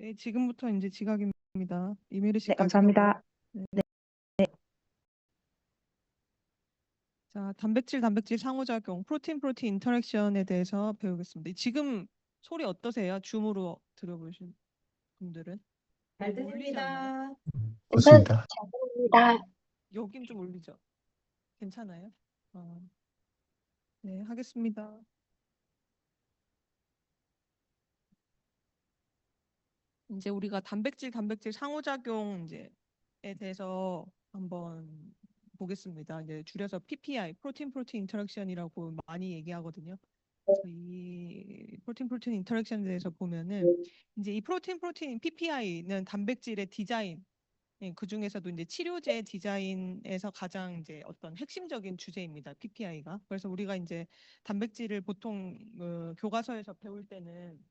네, 지금부터 이제 지각입니다. 이메일 네, 씨까지 하고. 감사합니다. 네. 네, 자, 단백질 상호작용, 프로틴 인터랙션에 대해서 배우겠습니다. 지금 소리 어떠세요? 줌으로 들어보신 분들은? 잘 너무 울리지 않나요? 들립니다. 좋습니다. 감사합니다. 여긴 좀 울리죠? 괜찮아요? 네, 하겠습니다. 이제 우리가 단백질 상호작용 이제에 대해서 한번 보겠습니다. 이제 줄여서 PPI, 프로틴 인터랙션이라고 많이 얘기하거든요. 그래서 이 프로틴 인터랙션에 대해서 보면은 이제 이 프로틴 PPI는 단백질의 디자인, 그 중에서도 이제 치료제 디자인에서 가장 이제 어떤 핵심적인 주제입니다. PPI가. 그래서 우리가 이제 단백질을 보통 교과서에서 배울 때는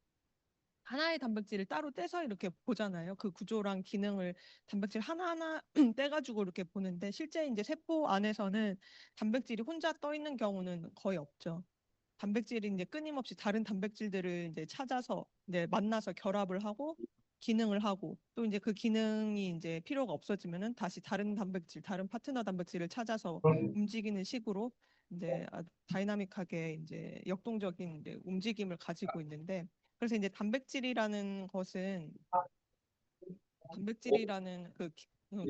하나의 단백질을 따로 떼서 이렇게 보잖아요. 그 구조랑 기능을 단백질 하나하나 떼가지고 이렇게 보는데 실제 이제 세포 안에서는 단백질이 혼자 떠 있는 경우는 거의 없죠. 단백질이 이제 끊임없이 다른 단백질들을 이제 찾아서 이제 만나서 결합을 하고 기능을 하고 또 이제 그 기능이 이제 필요가 없어지면은 다시 다른 단백질, 다른 파트너 단백질을 찾아서 움직이는 식으로 이제 다이나믹하게 이제 역동적인 이제 움직임을 가지고 있는데 그래서 이제 단백질이라는 그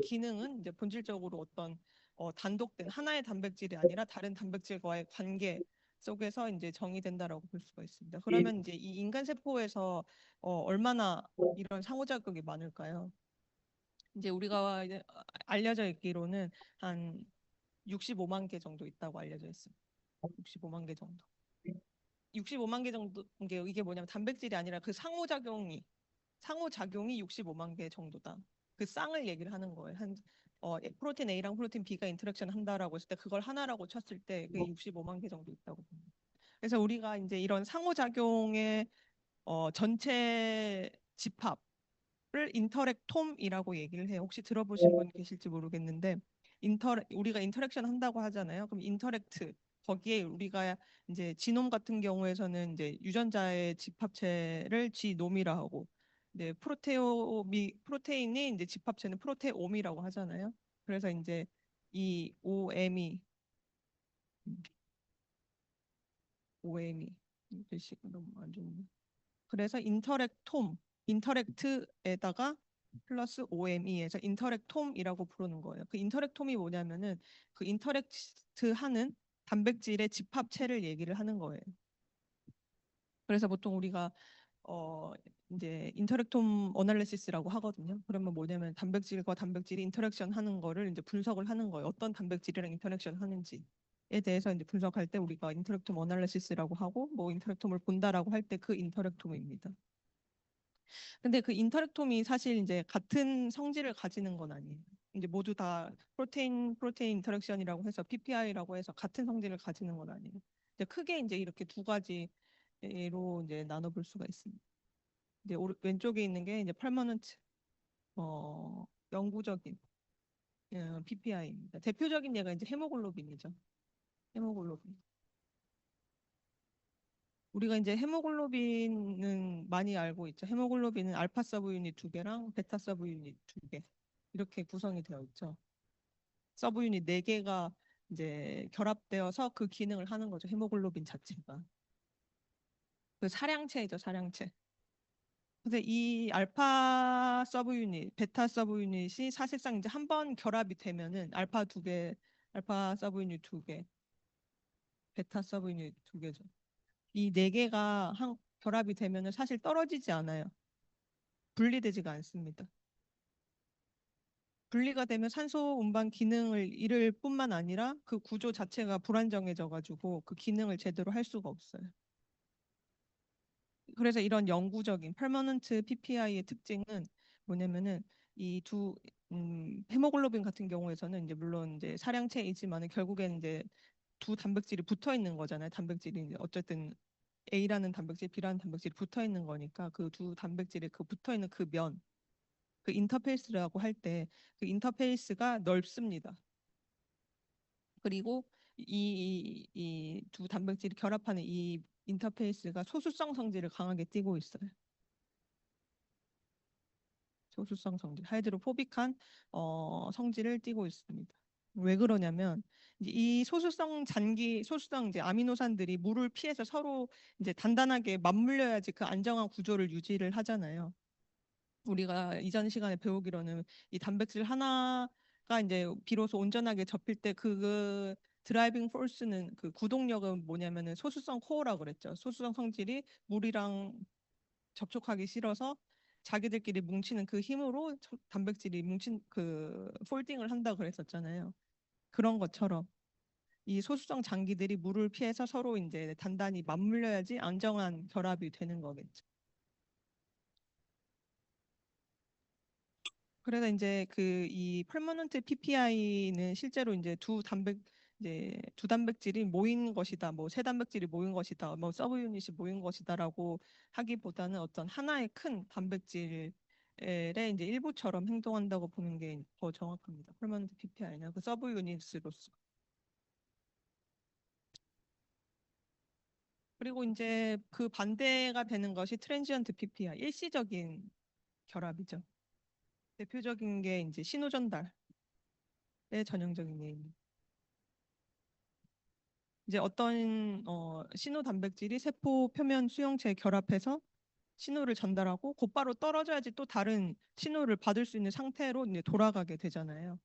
기능은 이제 본질적으로 어떤 단독된 하나의 단백질이 아니라 다른 단백질과의 관계 속에서 이제 정의된다라고 볼 수가 있습니다. 그러면 이제 이 인간 세포에서 얼마나 이런 상호작용이 많을까요? 이제 우리가 이제 알려져 있기로는 한 65만 개 정도 있다고 알려져 있습니다. 65만 개 정도. 65만 개 정도 이게 뭐냐면 단백질이 아니라 그 상호작용이 65만 개 정도다. 그 쌍을 얘기를 하는 거예요. 프로틴 A랑 프로틴 B가 인터랙션 한다라고 했을 때 그걸 하나라고 쳤을 때 그게 65만 개 정도 있다고 봅니다. 그래서 우리가 이제 이런 상호작용의 전체 집합을 인터랙톰이라고 얘기를 해요. 혹시 들어보신 분 계실지 모르겠는데 우리가 인터랙션 한다고 하잖아요. 그럼 인터랙트 거기에 우리가 이제 지놈 같은 경우에서는 이제 유전자의 집합체를 지놈이라 하고 이제 프로테인이 이제 집합체는 프로테옴이라고 하잖아요. 그래서 이제 이 OM이 글씨가 너무 안 좋네. 그래서 인터랙트에다가 플러스 OME에서 인터랙톰이라고 부르는 거예요. 그 인터랙톰이 뭐냐면은 그 인터랙트하는 단백질의 집합체를 얘기를 하는 거예요. 그래서 보통 우리가 이제 인터랙톰 어널리시스라고 하거든요. 그러면 뭐냐면 단백질과 단백질이 인터랙션 하는 거를 이제 분석을 하는 거예요. 어떤 단백질이랑 인터랙션 하는지에 대해서 이제 분석할 때 우리가 인터랙톰 어널리시스라고 하고 뭐 인터랙톰을 본다라고 할 때 그 인터랙톰입니다. 근데 그 인터랙톰이 사실 이제 같은 성질을 가지는 건 아니에요. 이제 모두 다 프로테인 인터랙션이라고 해서 PPI라고 해서 같은 성질을 가지는 건 아니에요. 이제 크게 이제 이렇게 두 가지로 이제 나눠볼 수가 있습니다. 이제 왼쪽에 있는 게 이제 퍼머넌트 영구적인 PPI입니다. 대표적인 예가 이제 헤모글로빈이죠. 헤모글로빈. 우리가 이제 헤모글로빈은 많이 알고 있죠. 헤모글로빈은 알파 서브 유닛 2개랑 베타 서브 유닛 2개 이렇게 구성이 되어 있죠. 서브 유닛 4개가 이제 결합되어서 그 기능을 하는 거죠. 헤모글로빈 자체가. 그 사량체이죠, 사량체. 근데 이 알파 서브 유닛, 베타 서브 유닛이 사실상 이제 한 번 결합이 되면은 알파 서브 유닛 2개, 베타 서브 유닛 2개죠. 이 4개가 결합이 되면은 사실 떨어지지 않아요. 분리되지가 않습니다. 분리가 되면 산소 운반 기능을 잃을 뿐만 아니라 그 구조 자체가 불안정해져 가지고 그 기능을 제대로 할 수가 없어요. 그래서 이런 영구적인 permanent PPI의 특징은 뭐냐면은 이 헤모글로빈 같은 경우에서는 이제 물론 이제 사량체이지만은 결국에는 이제 두 단백질이 붙어 있는 거잖아요. 단백질이 이제 어쨌든 A라는 단백질, B라는 단백질이 붙어 있는 거니까 그 두 단백질이 그 붙어 있는 그 면, 그 인터페이스라고 할 때 그 인터페이스가 넓습니다. 그리고 이 두 단백질이 결합하는 이 인터페이스가 소수성 성질을 강하게 띠고 있어요. 소수성 성질, 하이드로포빅한 성질을 띠고 있습니다. 왜 그러냐면 이제 이 소수성 잔기, 소수성 이제 아미노산들이 물을 피해서 서로 이제 단단하게 맞물려야지 그 안정한 구조를 유지를 하잖아요. 우리가 이전 시간에 배우기로는 이 단백질 하나가 이제 비로소 온전하게 접힐 때 그 드라이빙 포스는 그 구동력은 뭐냐면은 소수성 코어라고 그랬죠. 소수성 성질이 물이랑 접촉하기 싫어서 자기들끼리 뭉치는 그 힘으로 단백질이 뭉친 그 폴딩을 한다 그랬었잖아요. 그런 것처럼 이 소수성 장기들이 물을 피해서 서로 이제 단단히 맞물려야지 안정한 결합이 되는 거겠죠. 그래서 이제 그 이 퍼머넌트 PPI는 실제로 이제 두 단백질이 모인 것이다, 뭐 세 단백질이 모인 것이다, 뭐 서브 유닛이 모인 것이다라고 하기보다는 어떤 하나의 큰 단백질의 이제 일부처럼 행동한다고 보는 게 더 정확합니다. 퍼머넌트 PPI는 그 서브 유닛으로서. 그리고 이제 그 반대가 되는 것이 트랜지언트 PPI, 일시적인 결합이죠. 대표적인 게 이제 신호 전달의 전형적인 예입니다. 이제 어떤 신호 단백질이 세포 표면 수용체에 결합해서 신호를 전달하고 곧바로 떨어져야지 또 다른 신호를 받을 수 있는 상태로 이제 돌아가게 되잖아요.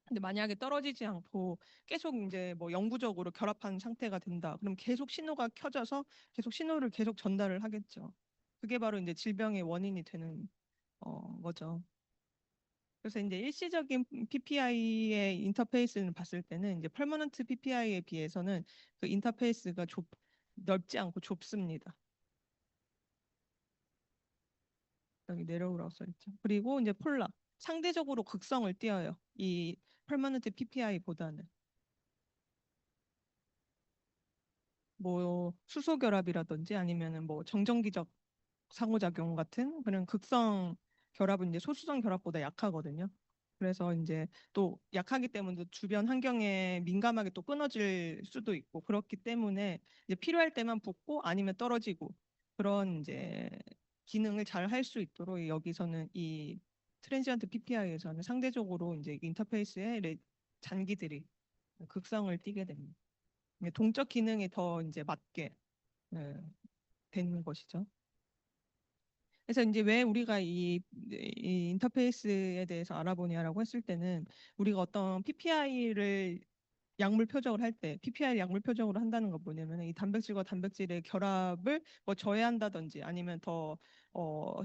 근데 만약에 떨어지지 않고 계속 이제 뭐 영구적으로 결합한 상태가 된다. 그럼 계속 신호가 켜져서 계속 신호를 계속 전달을 하겠죠. 그게 바로 이제 질병의 원인이 되는 거죠. 그래서 이제 일시적인 PPI의 인터페이스를 봤을 때는 이제 퍼머넌트 PPI에 비해서는 그 인터페이스가 넓지 않고 좁습니다. 여기 내려오라고 써있죠. 그리고 이제 폴라 상대적으로 극성을 띄어요. 이 퍼머넌트 PPI보다는 뭐 수소 결합이라든지 아니면은 뭐 정전기적 상호작용 같은 그런 극성 결합은 이제 소수성 결합보다 약하거든요. 그래서 이제 또 약하기 때문에 또 주변 환경에 민감하게 또 끊어질 수도 있고 그렇기 때문에 이제 필요할 때만 붙고 아니면 떨어지고 그런 이제 기능을 잘 할 수 있도록 여기서는 이 트랜지언트 PPI에서는 상대적으로 이제 인터페이스에 잔기들이 극성을 띠게 됩니다. 동적 기능에 더 이제 맞게 예, 되는 것이죠. 그래서 이제 왜 우리가 이 인터페이스에 대해서 알아보냐라고 했을 때는 우리가 어떤 PPI를 약물 표적을 할 때 PPI를 약물 표적으로 한다는 건 뭐냐면 이 단백질과 단백질의 결합을 뭐 저해한다든지 아니면 더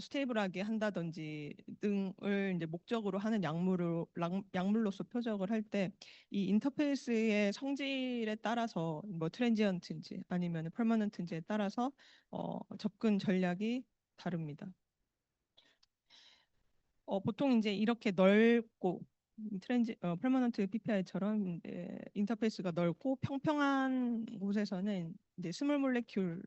스테이블하게 한다든지 등을 이제 목적으로 하는 약물로서 표적을 할 때 이 인터페이스의 성질에 따라서 뭐 트랜지언트인지 아니면 퍼머넌트인지에 따라서 접근 전략이 다릅니다. 보통 이제 이렇게 넓고 퍼머넌트 PPI처럼 이제 인터페이스가 넓고 평평한 곳에서는 이제 스몰 몰레큘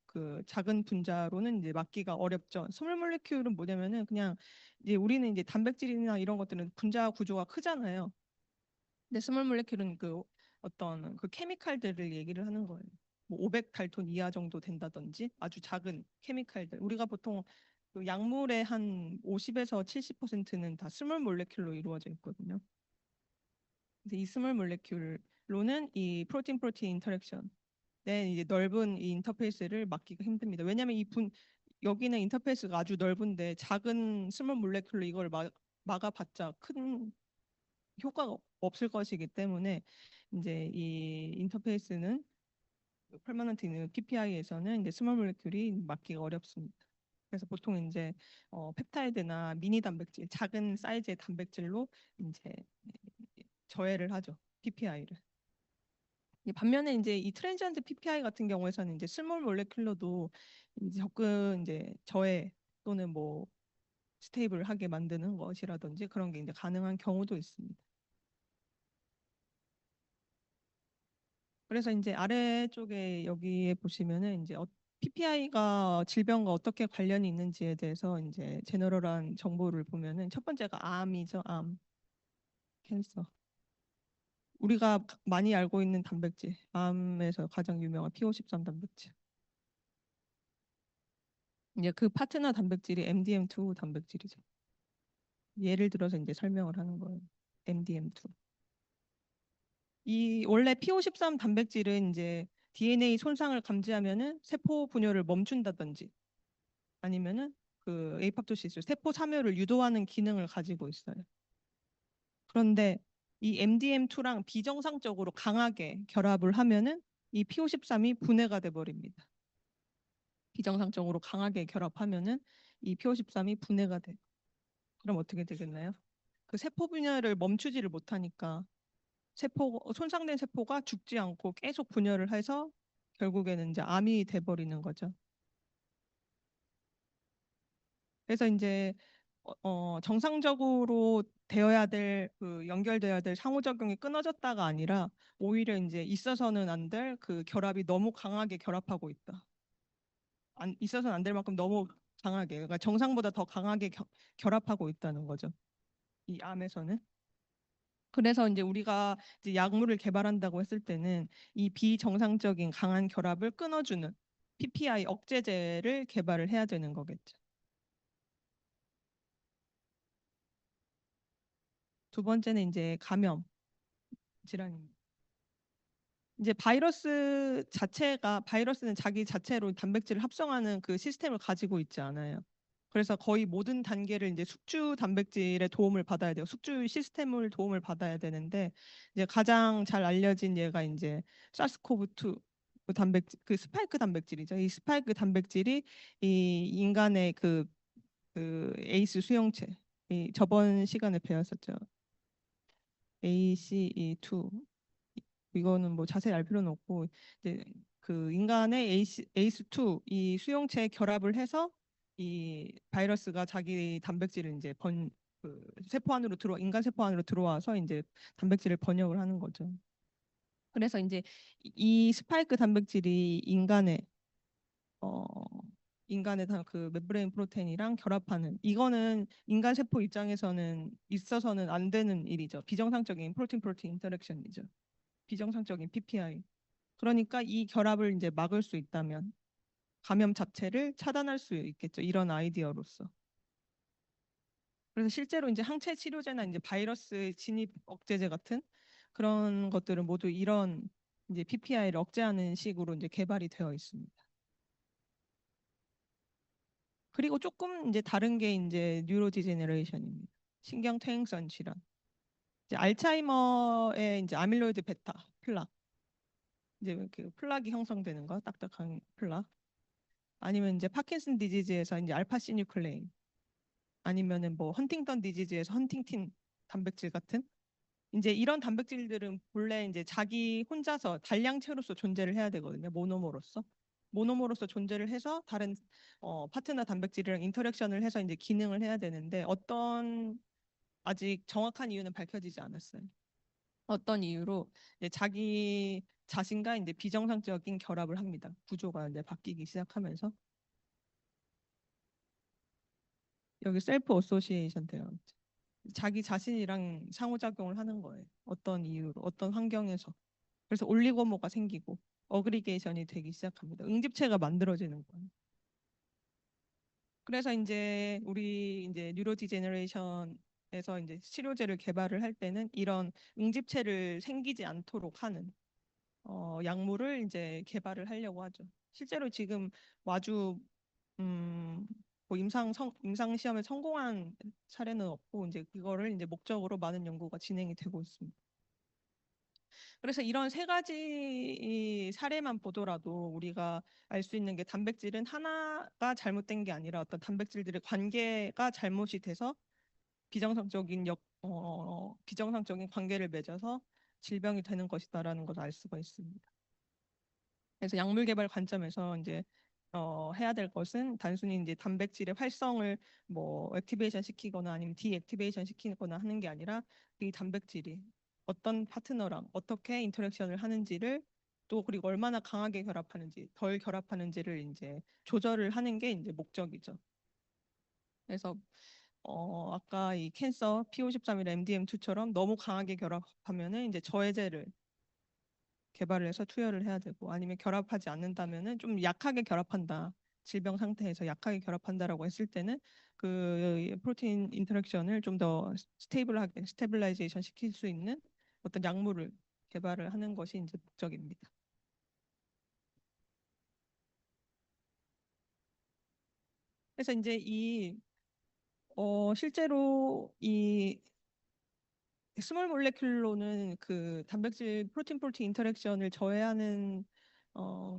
그 작은 분자로는 이제 막기가 어렵죠. 스몰 몰레큘은 뭐냐면은 그냥 이제 우리는 이제 단백질이나 이런 것들은 분자 구조가 크잖아요. 근데 스몰 몰레큘은 그 어떤 그 케미칼들을 얘기를 하는 거예요. 뭐 500달톤 이하 정도 된다든지 아주 작은 케미칼들. 우리가 보통 그 약물의 한 50에서 70%는 다 스몰 몰레큘로 이루어져 있거든요. 그래서 이 스몰 몰레큘로는 이 프로틴 프로틴 인터랙션 네, 이제 넓은 이 인터페이스를 막기가 힘듭니다. 왜냐하면 여기는 인터페이스가 아주 넓은데 작은 스몰 몰레큘로 이걸 막아봤자 큰 효과가 없을 것이기 때문에 이제 이 인터페이스는 퍼머넌트 PPI에서는 이제 스몰 몰레큘이 막기가 어렵습니다. 그래서 보통 이제 펩타이드나 미니 단백질, 작은 사이즈의 단백질로 이제 저해를 하죠. PPI를. 반면에 이제 이 트랜지언트 PPI 같은 경우에서는 이제 스몰 몰레큘러도 이제 접근 이제 저해 또는 뭐 스테이블하게 만드는 것이라든지 그런 게 이제 가능한 경우도 있습니다. 그래서 이제 아래쪽에 여기에 보시면은 이제 PPI가 질병과 어떻게 관련이 있는지에 대해서 이제 제너럴한 정보를 보면은 첫 번째가 암이죠, 암, 캔서. 우리가 많이 알고 있는 단백질, 암에서 가장 유명한 P53 단백질. 이제 그 파트너 단백질이 MDM2 단백질이죠. 예를 들어서 이제 설명을 하는 거예요. MDM2. 이 원래 P53 단백질은 이제 DNA 손상을 감지하면은 세포 분열을 멈춘다든지 아니면은 그 에이팝토시스 세포 참여를 유도하는 기능을 가지고 있어요. 그런데 이 MDM2랑 비정상적으로 강하게 결합을 하면은 이 P53이 분해가 돼 버립니다. 비정상적으로 강하게 결합하면은 이 P53이 분해가 돼. 그럼 어떻게 되겠나요? 그 세포 분열을 멈추지를 못하니까 손상된 세포가 죽지 않고 계속 분열을 해서 결국에는 이제 암이 돼버리는 거죠. 그래서 이제 정상적으로 되어야 될 그 연결되어야 될 상호작용이 끊어졌다가 아니라 오히려 이제 있어서는 안 될 그 결합이 너무 강하게 결합하고 있다. 있어서는 안 될 만큼 너무 강하게, 그러니까 정상보다 더 강하게 결합하고 있다는 거죠. 이 암에서는. 그래서 이제 우리가 이제 약물을 개발한다고 했을 때는 이 비정상적인 강한 결합을 끊어주는 PPI 억제제를 개발을 해야 되는 거겠죠. 두 번째는 이제 감염 질환입니다. 이제 바이러스는 자기 자체로 단백질을 합성하는 그 시스템을 가지고 있지 않아요. 그래서 거의 모든 단계를 이제 숙주 단백질의 도움을 받아야 돼요. 숙주 시스템을 도움을 받아야 되는데 이제 가장 잘 알려진 예가 이제 사스코브2 그 스파이크 단백질이죠. 이 스파이크 단백질이 이 인간의 그 에이스 수용체 이 저번 시간에 배웠었죠. ACE2 이거는 뭐 자세히 알 필요는 없고 이제 그 인간의 에이스2 이 수용체 결합을 해서 이 바이러스가 자기 단백질을 이제 그 세포 안으로 인간 세포 안으로 들어와서 이제 단백질을 번역을 하는 거죠. 그래서 이제 이 스파이크 단백질이 어 그 멤브레인 프로테인이랑 결합하는 이거는 인간 세포 입장에서는 있어서는 안 되는 일이죠. 비정상적인 프로틴 인터랙션이죠. 비정상적인 PPI. 그러니까 이 결합을 이제 막을 수 있다면 감염 자체를 차단할 수 있겠죠. 이런 아이디어로서. 그래서 실제로 이제 항체 치료제나 이제 바이러스 진입 억제제 같은 그런 것들은 모두 이런 이제 PPI를 억제하는 식으로 이제 개발이 되어 있습니다. 그리고 조금 이제 다른 게 이제 뉴로디제너레이션입니다. 신경퇴행성 질환. 이제 알츠하이머의 이제 아밀로이드 베타 플락. 이제 그 플락이 형성되는 거, 딱딱한 플락. 아니면 이제 파킨슨 디지즈에서 이제 알파 시뉴클레인. 아니면은 뭐 헌팅턴 디지즈에서 헌팅틴 단백질 같은 이제 이런 단백질들은 본래 이제 자기 혼자서 단량체로서 존재를 해야 되거든요. 모노모로서 존재를 해서 다른 파트너 단백질이랑 인터랙션을 해서 이제 기능을 해야 되는데 아직 정확한 이유는 밝혀지지 않았어요. 어떤 이유로 이제 자기 자신과 이제 비정상적인 결합을 합니다. 구조가 이제 바뀌기 시작하면서 여기 셀프 어소시에이션 돼요. 자기 자신이랑 상호작용을 하는 거예요. 어떤 이유로, 어떤 환경에서. 그래서 올리고모가 생기고 어그리게이션이 되기 시작합니다. 응집체가 만들어지는 거예요. 그래서 이제 우리 이제 뉴로디제너레이션에서 이제 치료제를 개발을 할 때는 이런 응집체를 생기지 않도록 하는 약물을 이제 개발을 하려고 하죠. 실제로 지금 아주 뭐 임상 시험에 성공한 사례는 없고 이제 그거를 이제 목적으로 많은 연구가 진행이 되고 있습니다. 그래서 이런 세 가지 이 사례만 보더라도 우리가 알 수 있는 게 단백질은 하나가 잘못된 게 아니라 어떤 단백질들의 관계가 잘못이 돼서 비정상적인 관계를 맺어서 질병이 되는 것이다라는 것을 알 수가 있습니다. 그래서 약물 개발 관점에서 이제 해야 될 것은 단순히 이제 단백질의 활성을 뭐 액티베이션 시키거나 아니면 디액티베이션 시키거나 하는 게 아니라 이 단백질이 어떤 파트너랑 어떻게 인터랙션을 하는지를 또 그리고 얼마나 강하게 결합하는지 덜 결합하는지를 이제 조절을 하는 게 이제 목적이죠. 그래서 아까 이 캔서 P53이나 MDM2처럼 너무 강하게 결합하면은 이제 저해제를 개발을 해서 투여를 해야 되고 아니면 결합하지 않는다면은 좀 약하게 결합한다. 질병 상태에서 약하게 결합한다라고 했을 때는 그 프로틴 인터랙션을 좀 더 스테이블하게 스테빌라이제이션 시킬 수 있는 어떤 약물을 개발을 하는 것이 이제 목적입니다. 그래서 이제 실제로 이 스몰 몰레큘로는 그 단백질 프로틴 인터랙션을 저해하는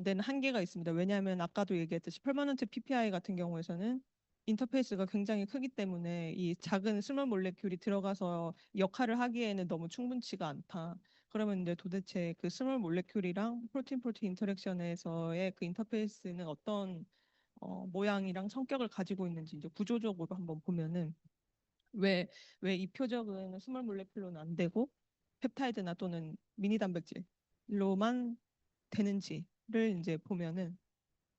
데는 한계가 있습니다. 왜냐하면 아까도 얘기했듯이 퍼머넌트 PPI 같은 경우에서는 인터페이스가 굉장히 크기 때문에 이 작은 스몰 몰레큘이 들어가서 역할을 하기에는 너무 충분치가 않다. 그러면 이제 도대체 그 스몰 몰레큘이랑 프로틴 인터랙션에서의 그 인터페이스는 어떤 모양이랑 성격을 가지고 있는지 이제 구조적으로 한번 보면은 왜, 왜 이 표적은 스몰 몰레큘로는 안 되고 펩타이드나 또는 미니 단백질로만 되는지를 이제 보면은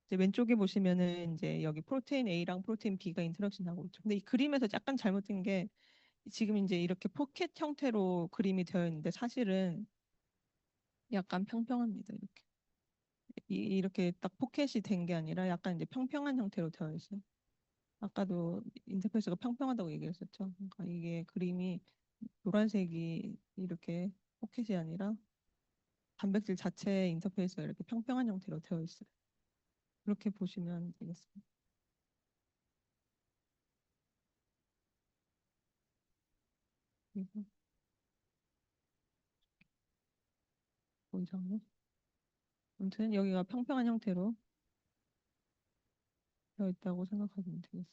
이제 왼쪽에 보시면은 이제 여기 프로테인 A랑 프로테인 B가 인터랙션 하고 있죠. 근데 이 그림에서 약간 잘못된 게 지금 이제 이렇게 포켓 형태로 그림이 되어 있는데 사실은 약간 평평합니다. 이렇게 이렇게 딱 포켓이 된 게 아니라 약간 이제 평평한 형태로 되어 있어요. 아까도 인터페이스가 평평하다고 얘기했었죠. 그러니까 이게 그림이 노란색이 이렇게 포켓이 아니라 단백질 자체의 인터페이스가 이렇게 평평한 형태로 되어 있어요. 그렇게 보시면 되겠습니다. 그리고 보이죠? 아무튼 여기가 평평한 형태로 되어 있다고 생각하시면 되겠습니다.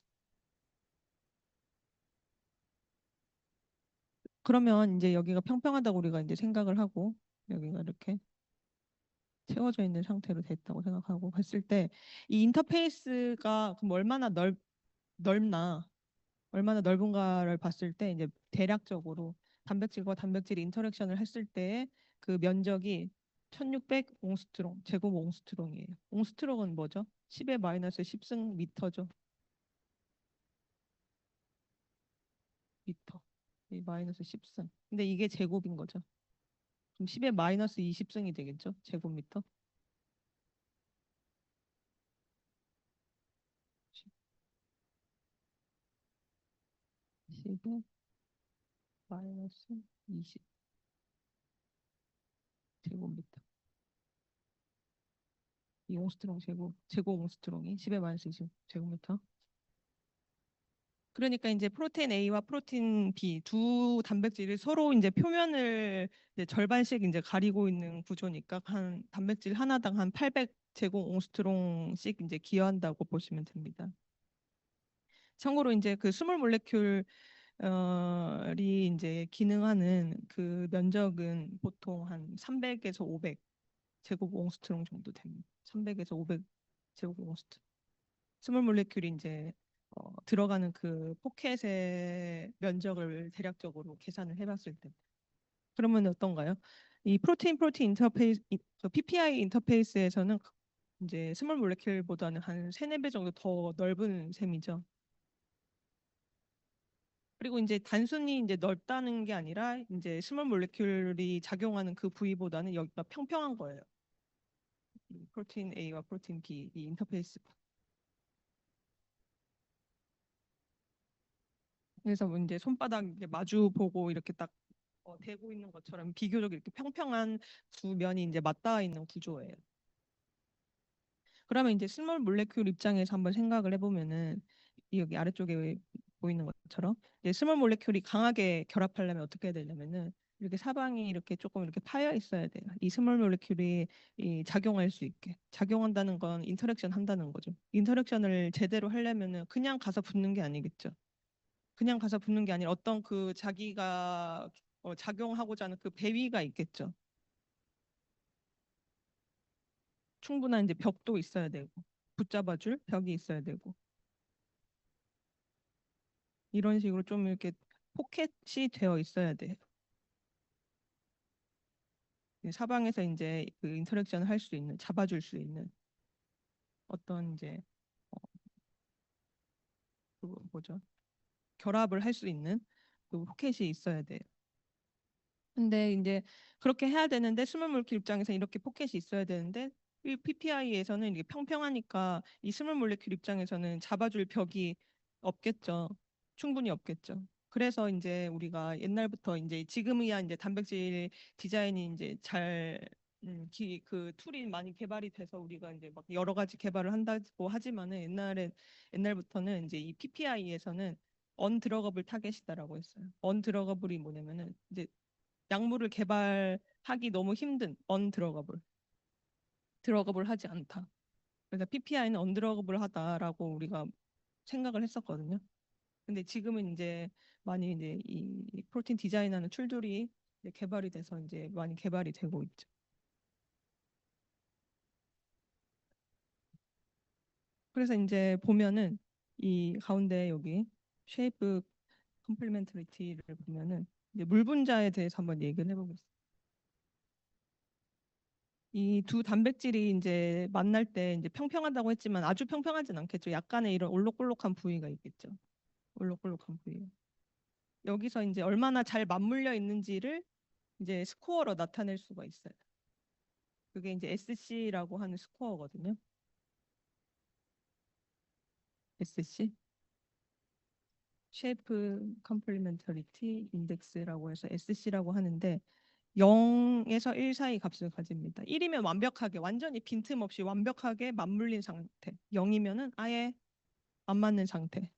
그러면 이제 여기가 평평하다고 우리가 이제 생각을 하고 여기가 이렇게 채워져 있는 상태로 됐다고 생각하고 봤을 때 이 인터페이스가 그럼 넓나 얼마나 넓은가를 봤을 때 이제 대략적으로 단백질과 단백질 인터랙션을 했을 때의 그 면적이 1600 옹스트롱, 제곱 옹스트롱이에요. 옹스트롱은 뭐죠? 10의 마이너스 10승 미터죠. 미터. 이 마이너스 10승. 근데 이게 제곱인 거죠. 그럼 10의 마이너스 20승이 되겠죠? 제곱미터. 10의 마이너스 20 제곱미터. 이 옹스트롱 제곱 옹스트롱이 10의 마이너스 20 제곱미터. 그러니까 이제 프로테인 A와 프로테인 B 두 단백질이 서로 이제 표면을 이제 절반씩 이제 가리고 있는 구조니까 한 단백질 하나당 한 800 제곱 옹스트롱씩 이제 기여한다고 보시면 됩니다. 참고로 이제 그 스몰 몰레큘이 이제 기능하는 그 면적은 보통 한 300에서 500 제곱 옹스트롱 정도 됩니다. 300에서 500 제곱 옹스트롱. 스몰 몰레큘이 이제 들어가는 그 포켓의 면적을 대략적으로 계산을 해봤을 때 그러면 어떤가요? 이 프로틴 인터페이스 그 PPI 인터페이스에서는 이제 스몰 몰레큘보다는 한 3, 4배 정도 더 넓은 셈이죠. 그리고 이제 단순히 이제 넓다는 게 아니라 이제 스몰 몰레큘이 작용하는 그 부위보다는 여기가 평평한 거예요. 이 프로틴 A와 프로틴 B 이 인터페이스. 그래서 뭐 이제 손바닥 이제 마주 보고 이렇게 딱 대고 있는 것처럼 비교적 이렇게 평평한 두 면이 이제 맞닿아 있는 구조예요. 그러면 이제 스몰 몰레큘 입장에서 한번 생각을 해보면은 여기 아래쪽에 보이는 것처럼 이제 스몰 몰레큘이 강하게 결합하려면 어떻게 해야 되냐면은 이렇게 사방이 이렇게 조금 이렇게 파여 있어야 돼요. 이 스몰 몰레큘이 작용할 수 있게. 작용한다는 건 인터랙션 한다는 거죠. 인터랙션을 제대로 하려면은 그냥 가서 붙는 게 아니겠죠. 그냥 가서 붙는 게 아니라 어떤 그 자기가 작용하고자 하는 그 배위가 있겠죠. 충분한 이제 벽도 있어야 되고 붙잡아줄 벽이 있어야 되고 이런 식으로 좀 이렇게 포켓이 되어 있어야 돼요. 사방에서 이제 그 인터랙션을 할 수 있는 잡아줄 수 있는 어떤 이제 어, 그 뭐죠? 결합을 할 수 있는 그 포켓이 있어야 돼요. 근데 이제 그렇게 해야 되는데 스몰 몰킬 입장에서 이렇게 포켓이 있어야 되는데 PPI에서는 이게 평평하니까 이 스몰 몰레큘 입장에서는 잡아줄 벽이 없겠죠. 충분히 없겠죠. 그래서 이제 우리가 옛날부터 이제 지금이야 이제 단백질 디자인이 이제 잘 그 툴이 많이 개발이 돼서 우리가 이제 막 여러 가지 개발을 한다고 하지만은 옛날부터는 이제 이 PPI에서는 언드러거블 타겟이다라고 했어요. 언드러거블이 뭐냐면은 이제 약물을 개발하기 너무 힘든 언드러거블, 드러거블 하지 않다. 그래서 PPI는 언드러거블 하다라고 우리가 생각을 했었거든요. 근데 지금은 이제 많이 이제 이 프로틴 디자인하는 툴들이 이제 개발이 돼서 이제 많이 개발이 되고 있죠. 그래서 이제 보면은 이 가운데 여기 쉐이프 컴플리멘터리티를 보면은 이제 물 분자에 대해서 한번 얘기를 해보겠습니다. 이 두 단백질이 이제 만날 때 이제 평평하다고 했지만 아주 평평하진 않겠죠. 약간의 이런 올록볼록한 부위가 있겠죠. 올록볼록한 부위. 여기서 이제 얼마나 잘 맞물려 있는지를 이제 스코어로 나타낼 수가 있어요. 그게 이제 SC라고 하는 스코어거든요. SC, 쉐이프 컴플리멘터리티 인덱스라고 해서 SC라고 하는데 0에서 1 사이 값을 가집니다. 1이면 완벽하게 완전히 빈틈없이 완벽하게 맞물린 상태. 0이면은 아예 안 맞는 상태예요.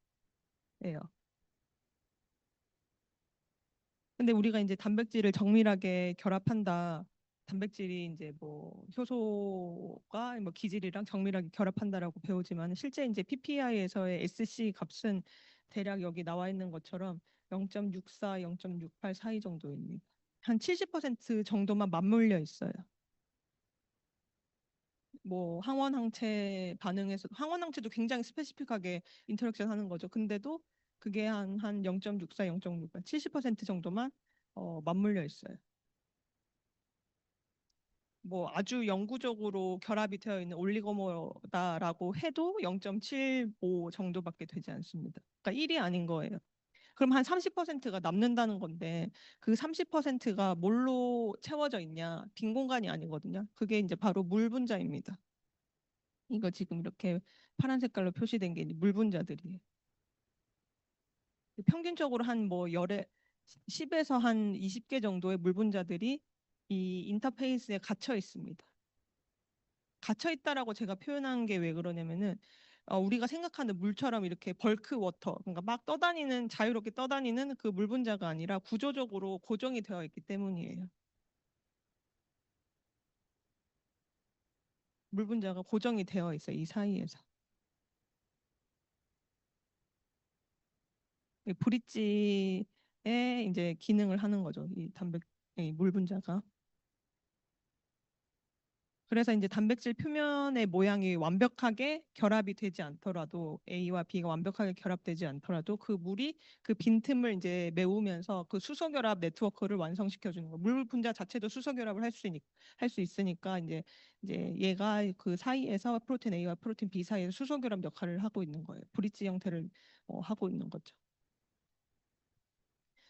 근데 우리가 이제 단백질을 정밀하게 결합한다. 단백질이 이제 뭐 효소가 뭐 기질이랑 정밀하게 결합한다라고 배우지만 실제 이제 PPI에서의 SC 값은 대략 여기 나와 있는 것처럼 0.64, 0.68 사이 정도입니다. 한 70% 정도만 맞물려 있어요. 뭐 항원항체 반응에서 항원항체도 굉장히 스페시픽하게 인터랙션 하는 거죠. 근데도 그게 한 0.64, 0.68, 70% 정도만 맞물려 있어요. 뭐 아주 영구적으로 결합이 되어 있는 올리고모다라고 해도 0.75 정도밖에 되지 않습니다. 그러니까 1이 아닌 거예요. 그럼 한 30%가 남는다는 건데 그 30%가 뭘로 채워져 있냐? 빈 공간이 아니거든요. 그게 이제 바로 물 분자입니다. 이거 지금 이렇게 파란 색깔로 표시된 게 물 분자들이에요. 평균적으로 한 뭐 열에 10에서 한 20개 정도의 물 분자들이 이 인터페이스에 갇혀 있습니다. 갇혀 있다라고 제가 표현한 게 왜 그러냐면은 우리가 생각하는 물처럼 이렇게 벌크 워터, 그러니까 막 떠다니는 자유롭게 떠다니는 그 물 분자가 아니라 구조적으로 고정이 되어 있기 때문이에요. 물 분자가 고정이 되어 있어요. 이 사이에서. 이 브릿지의 이제 기능을 하는 거죠. 이물 분자가. 그래서 이제 단백질 표면의 모양이 완벽하게 결합이 되지 않더라도 A와 B가 완벽하게 결합되지 않더라도 그 물이 그 빈틈을 이제 메우면서 그 수소 결합 네트워크를 완성시켜 주는 거. 물 분자 자체도 수소 결합을 할 수 있으니까 이제 얘가 그 사이에서 프로틴 A와 프로틴 B 사이에서 수소 결합 역할을 하고 있는 거예요. 브릿지 형태를 하고 있는 거죠.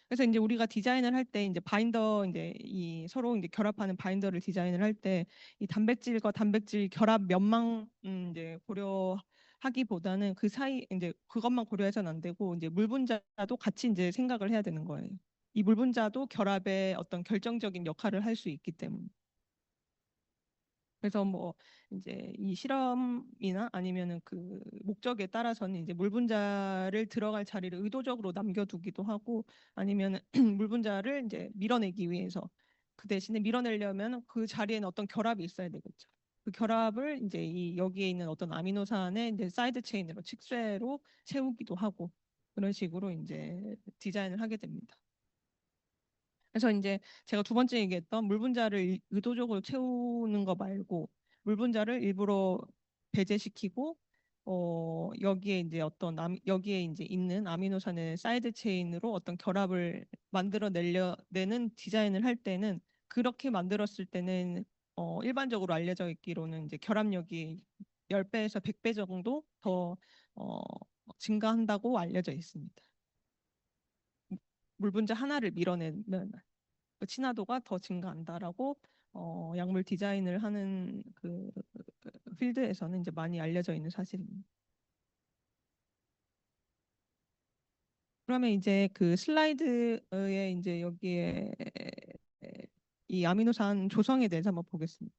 그래서 이제 우리가 디자인을 할 때 이제 바인더 이제 이 서로 이제 결합하는 바인더를 디자인을 할 때 이 단백질과 단백질 결합 면만 이제 고려하기보다는 그 사이 이제 그것만 고려해서는 안 되고 이제 물 분자도 같이 이제 생각을 해야 되는 거예요. 이 물 분자도 결합의 어떤 결정적인 역할을 할 수 있기 때문에. 그래서 뭐 이제 이 실험이나 아니면은 그 목적에 따라서는 이제 물 분자를 들어갈 자리를 의도적으로 남겨두기도 하고 아니면은 물 분자를 이제 밀어내기 위해서 그 대신에 밀어내려면 그 자리에는 어떤 결합이 있어야 되겠죠. 그 결합을 이제 이 여기에 있는 어떤 아미노산의 이제 사이드 체인으로 칙쇄로 채우기도 하고 그런 식으로 이제 디자인을 하게 됩니다. 그래서 이제 제가 두 번째 얘기했던 물 분자를 의도적으로 채우는 거 말고 물 분자를 일부러 배제시키고 여기에 이제 여기에 이제 있는 아미노산의 사이드 체인으로 어떤 결합을 만들어 내는 디자인을 할 때는 그렇게 만들었을 때는 일반적으로 알려져 있기로는 이제 결합력이 10배에서 100배 정도 더 어, 증가한다고 알려져 있습니다. 물 분자 하나를 밀어내면 그 친화도가 더 증가한다라고 약물 디자인을 하는 그 필드에서는 이제 많이 알려져 있는 사실입니다. 그러면 이제 그 슬라이드에 이제 여기에 이 아미노산 조성에 대해서 한번 보겠습니다.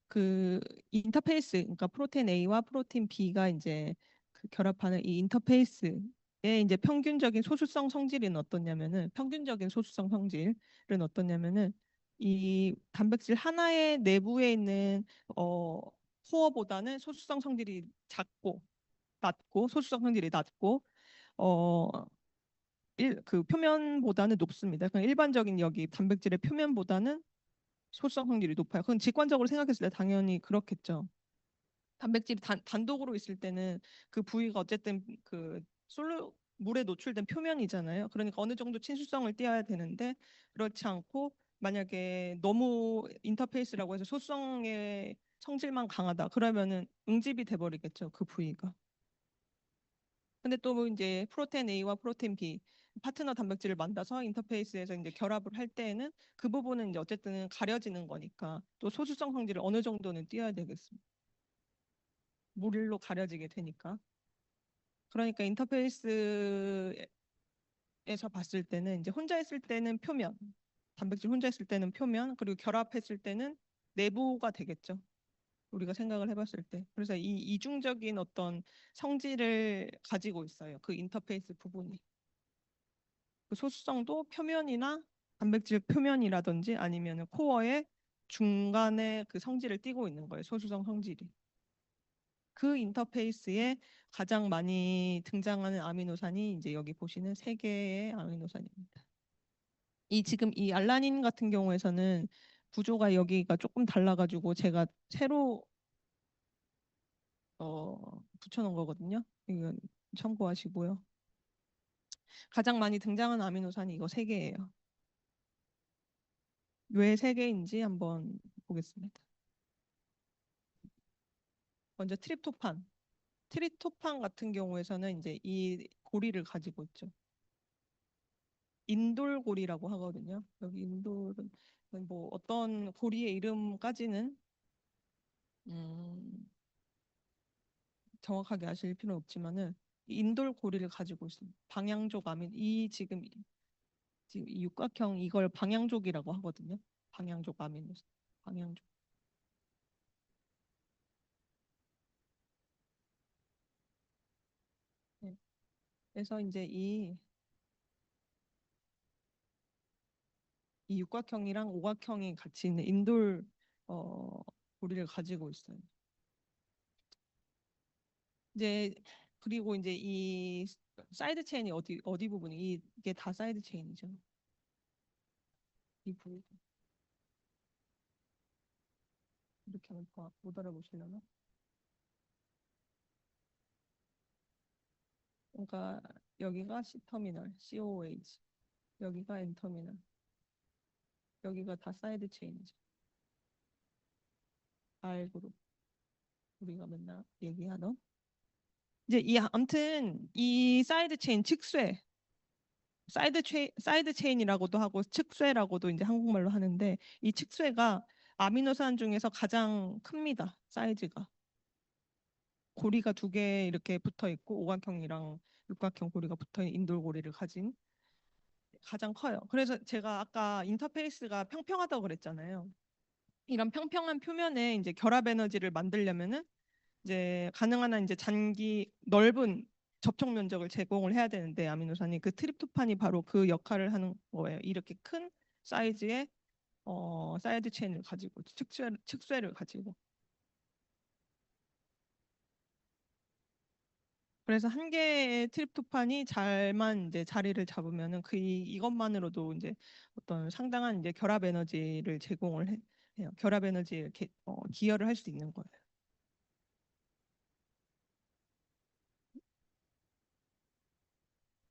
그 인터페이스, 그러니까 프로테인 A와 프로테인 B가 이제 그 결합하는 이 인터페이스의 이제 평균적인 소수성 성질은 어떻냐면은 평균적인 소수성 성질은 어떻냐면은 이 단백질 하나의 내부에 있는 어 코어보다는 소수성 성질이 낮고 소수성 성질이 낮고 어 그 표면보다는 높습니다. 그냥 일반적인 여기 단백질의 표면보다는 소수성 성질이 높아요. 그건 직관적으로 생각했을 때 당연히 그렇겠죠. 단백질이 단독으로 있을 때는 그 부위가 어쨌든 그 물에 노출된 표면이잖아요. 그러니까 어느 정도 친수성을 띄어야 되는데 그렇지 않고 만약에 너무 인터페이스라고 해서 소수성의 성질만 강하다. 그러면은 응집이 돼버리겠죠. 그 부위가. 근데 또 이제 프로테인 A와 프로테인 B 파트너 단백질을 만나서 인터페이스에서 이제 결합을 할 때에는 그 부분은 이제 어쨌든 가려지는 거니까 또 소수성 성질을 어느 정도는 띄어야 되겠습니다. 물로 가려지게 되니까. 그러니까 인터페이스에서 봤을 때는 이제 혼자 있을 때는 표면, 단백질 혼자 있을 때는 표면, 그리고 결합했을 때는 내부가 되겠죠. 우리가 생각을 해봤을 때. 그래서 이 이중적인 어떤 성질을 가지고 있어요. 그 인터페이스 부분이. 그 소수성도 표면이나 단백질 표면이라든지 아니면 코어의 중간에 그 성질을 띠고 있는 거예요. 소수성 성질이. 그 인터페이스에 가장 많이 등장하는 아미노산이 이제 여기 보시는 세 개의 아미노산입니다. 이 지금 이 알라닌 같은 경우에서는 구조가 여기가 조금 달라가지고 제가 새로 붙여놓은 거거든요. 이건 참고하시고요. 가장 많이 등장하는 아미노산이 이거 세 개예요. 왜 세 개인지 한번 보겠습니다. 먼저 트립토판. 트립토판 같은 경우에서는 이제 이 고리를 가지고 있죠. 인돌고리라고 하거든요. 여기 인돌은 뭐 어떤 고리의 이름까지는 음, 정확하게 아실 필요는 없지만은 인돌고리를 가지고 있습니다. 방향족 아민 지금 이 육각형 이걸 방향족이라고 하거든요. 방향족 아미노산. 방향족. 네. 그래서 이제 이 육각형이랑 오각형이 같이 있는 인돌 어, 고리를 가지고 있어요. 이제 그리고 이제 이 사이드 체인이 어디 부분이 이게 다 사이드 체인이죠. 이 부분 이렇게 하면 못 알아보시려나? 그러니까 여기가 C 터미널, COH, 여기가 N 터미널, 여기가 다 사이드 체인이죠. R 그룹 우리가 맨날 얘기하던. 이제 이 아무튼 이 사이드 체인 측쇠, 사이드 체인이라고도 하고 측쇠라고도 이제 한국말로 하는데 이 측쇠가 아미노산 중에서 가장 큽니다. 사이즈가. 고리가 두 개 이렇게 붙어 있고 오각형이랑 육각형 고리가 붙어 있는 인돌고리를 가진 가장 커요. 그래서 제가 아까 인터페이스가 평평하다고 그랬잖아요. 이런 평평한 표면에 이제 결합 에너지를 만들려면은 이제 가능한 한 이제 넓은 접촉 면적을 제공을 해야 되는데 아미노산이 그 트립토판이 바로 그 역할을 하는 거예요. 이렇게 큰 사이즈의 사이드 체인을 가지고 측쇠를 가지고. 그래서 한 개의 트립토판이 잘만 이제 자리를 잡으면은 이것만으로도 이제 어떤 상당한 이제 결합 에너지를 해요. 결합 에너지에 이렇게 기여를 할 수 있는 거예요.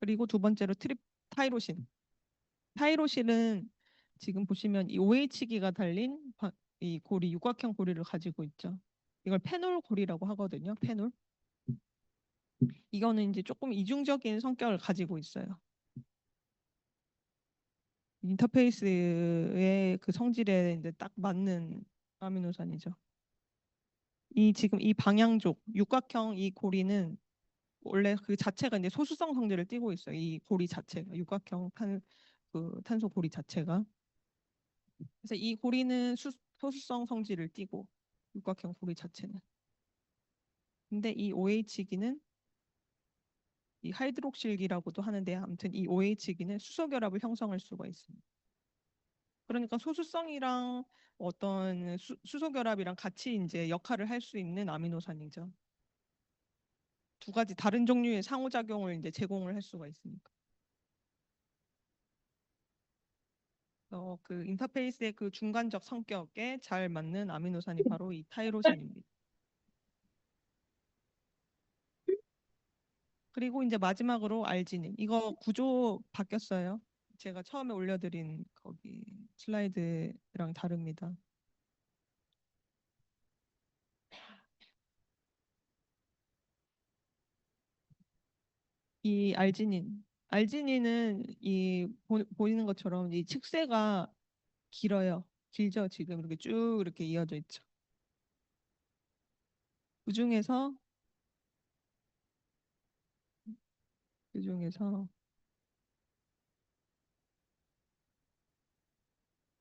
그리고 두 번째로 타이로신. 타이로신은 지금 보시면 이 OH기가 달린 이 고리 육각형 고리를 가지고 있죠. 이걸 페놀 고리라고 하거든요. 페놀. 이거는 이제 조금 이중적인 성격을 가지고 있어요. 인터페이스의 그 성질에 이제 딱 맞는 아미노산이죠. 이 지금 이 방향족 육각형 이 고리는 원래 그 자체가 이제 소수성 성질을 띠고 있어요. 이 고리 자체가 육각형 그 탄소 고리 자체가. 그래서 이 고리는 소수성 성질을 띠고 육각형 고리 자체는. 근데 이 OH기는 이 하이드록실기라고도 하는데 아무튼 이 OH기는 수소 결합을 형성할 수가 있습니다. 그러니까 소수성이랑 어떤 수소 결합이랑 같이 이제 역할을 할 수 있는 아미노산이죠. 두 가지 다른 종류의 상호작용을 이제 제공을 할 수가 있으니까. 그 인터페이스의 그 중간적 성격에 잘 맞는 아미노산이 바로 이 타이로신입니다. 그리고 이제 마지막으로 알지닌. 이거 구조 바뀌었어요. 제가 처음에 올려드린 거기 슬라이드랑 다릅니다. 이 알지닌. 알지닌은 이 보이는 것처럼 이 칙새가 길어요. 길죠. 지금 이렇게 쭉 이렇게 이어져 있죠. 그중에서 그중에서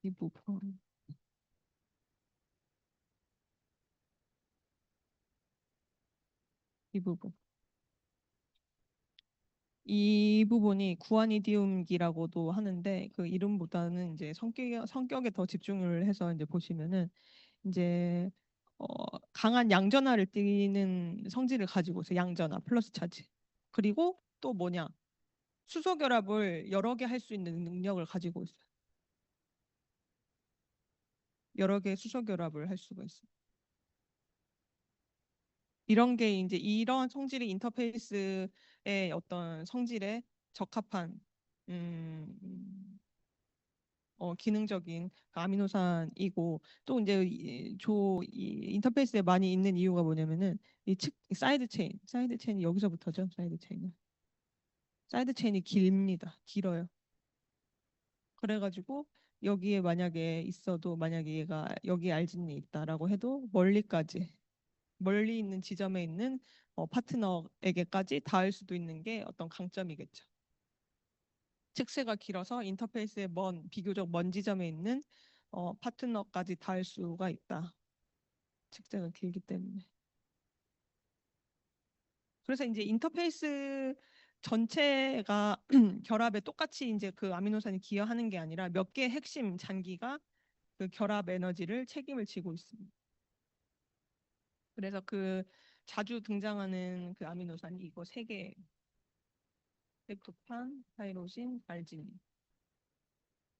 이 부분 이 부분 이 부분이 구아니디움기라고도 하는데 그 이름보다는 이제 성격에 더 집중을 해서 이제 보시면은 이제 어, 강한 양전하를 띠는 성질을 가지고 있어요. 양전하 플러스 차지. 그리고 또 뭐냐? 수소 결합을 여러 개 할 수 있는 능력을 가지고 있어요. 여러 개의 수소 결합을 할 수가 있어요. 이런 게 이제 이런 성질이 인터페이스의 어떤 성질에 적합한 기능적인 그 아미노산이고 또 이제 이 인터페이스에 많이 있는 이유가 뭐냐면은 사이드 체인이 여기서부터죠. 사이드 체인이 깁니다. 길어요. 그래가지고 여기에 만약에 있어도 만약에 얘가 여기에 알진이 있다라고 해도 멀리 있는 지점에 있는 파트너에게까지 닿을 수도 있는 게 어떤 강점이겠죠. 측세가 길어서 인터페이스의 비교적 먼 지점에 있는 파트너까지 닿을 수가 있다. 측세가 길기 때문에. 그래서 이제 인터페이스 전체가 결합에 똑같이 이제 그 아미노산이 기여하는 게 아니라 몇 개의 핵심 잔기가 그 결합 에너지를 책임을 지고 있습니다. 그래서 그 자주 등장하는 그 아미노산이 이거 세 개, 렙토판, 타이로신, 알지닌.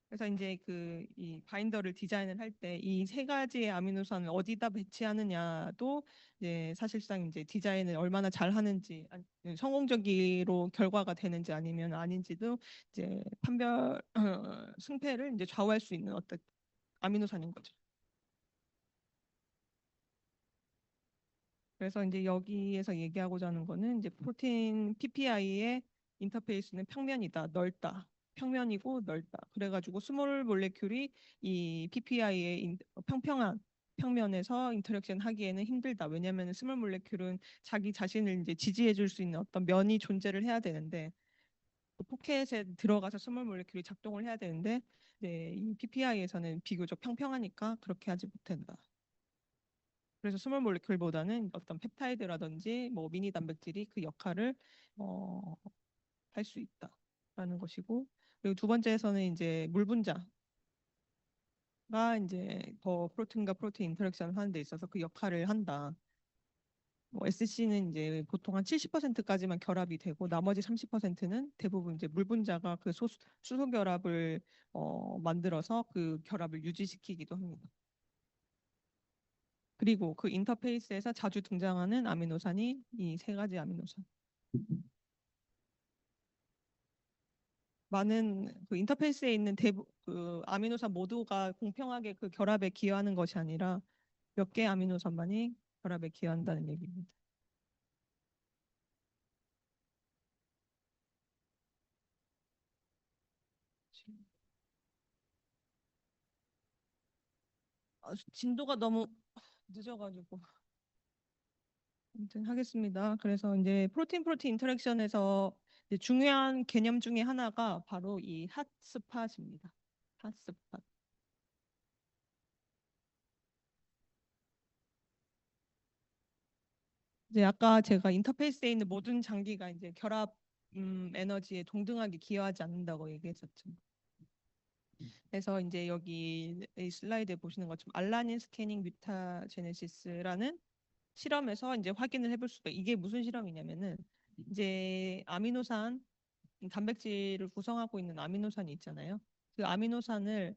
그래서 이제 그 이 바인더를 디자인을 할 때 이 세 가지의 아미노산을 어디다 배치하느냐도 이제 사실상 이제 디자인을 얼마나 잘 하는지 성공적으로 결과가 되는지 아니면 아닌지도 이제 판별 승패를 이제 좌우할 수 있는 어떤 아미노산인 거죠. 그래서 이제 여기에서 얘기하고자 하는 거는 이제 프로테인 PPI의 인터페이스는 평면이다, 넓다. 평면이고 넓다. 그래가지고 스몰 몰레큘이 이 PPI의 평평한 평면에서 인터랙션 하기에는 힘들다. 왜냐하면 스몰 몰레큘은 자기 자신을 이제 지지해 줄 수 있는 어떤 면이 존재를 해야 되는데 그 포켓에 들어가서 스몰 몰레큘이 작동을 해야 되는데 네, 이 PPI에서는 비교적 평평하니까 그렇게 하지 못한다. 그래서 스몰 몰레큘보다는 어떤 펩타이드라든지 뭐 미니 단백질이 그 역할을 어, 할 수 있다라는 것이고 그리고 두 번째에서는 이제 물 분자가 이제 더 프로틴과 프로틴 인터랙션을 하는 데 있어서 그 역할을 한다. 뭐 SC는 이제 보통 한 70%까지만 결합이 되고 나머지 30%는 대부분 이제 물 분자가 그 수소 결합을 만들어서 그 결합을 유지시키기도 합니다. 그리고 그 인터페이스에서 자주 등장하는 아미노산이 이 세 가지 아미노산. 많은 그 인터페이스에 있는 그 아미노산 모두가 공평하게 그 결합에 기여하는 것이 아니라 몇 개의 아미노산만이 결합에 기여한다는 얘기입니다. 진도가 너무 늦어가지고 아무튼 하겠습니다. 그래서 이제 프로틴 인터랙션에서 이제 중요한 개념 중에 하나가 바로 이 핫스팟입니다. 핫스팟. 이제 아까 제가 인터페이스에 있는 모든 장기가 이제 결합 에너지에 동등하게 기여하지 않는다고 얘기했었죠. 그래서 이제 여기 이 슬라이드에 보시는 것처럼 알라닌 스캐닝 뮤타제네시스라는 실험에서 이제 확인을 해볼 수가 이게 무슨 실험이냐면은 이제 아미노산 단백질을 구성하고 있는 아미노산이 있잖아요. 그 아미노산을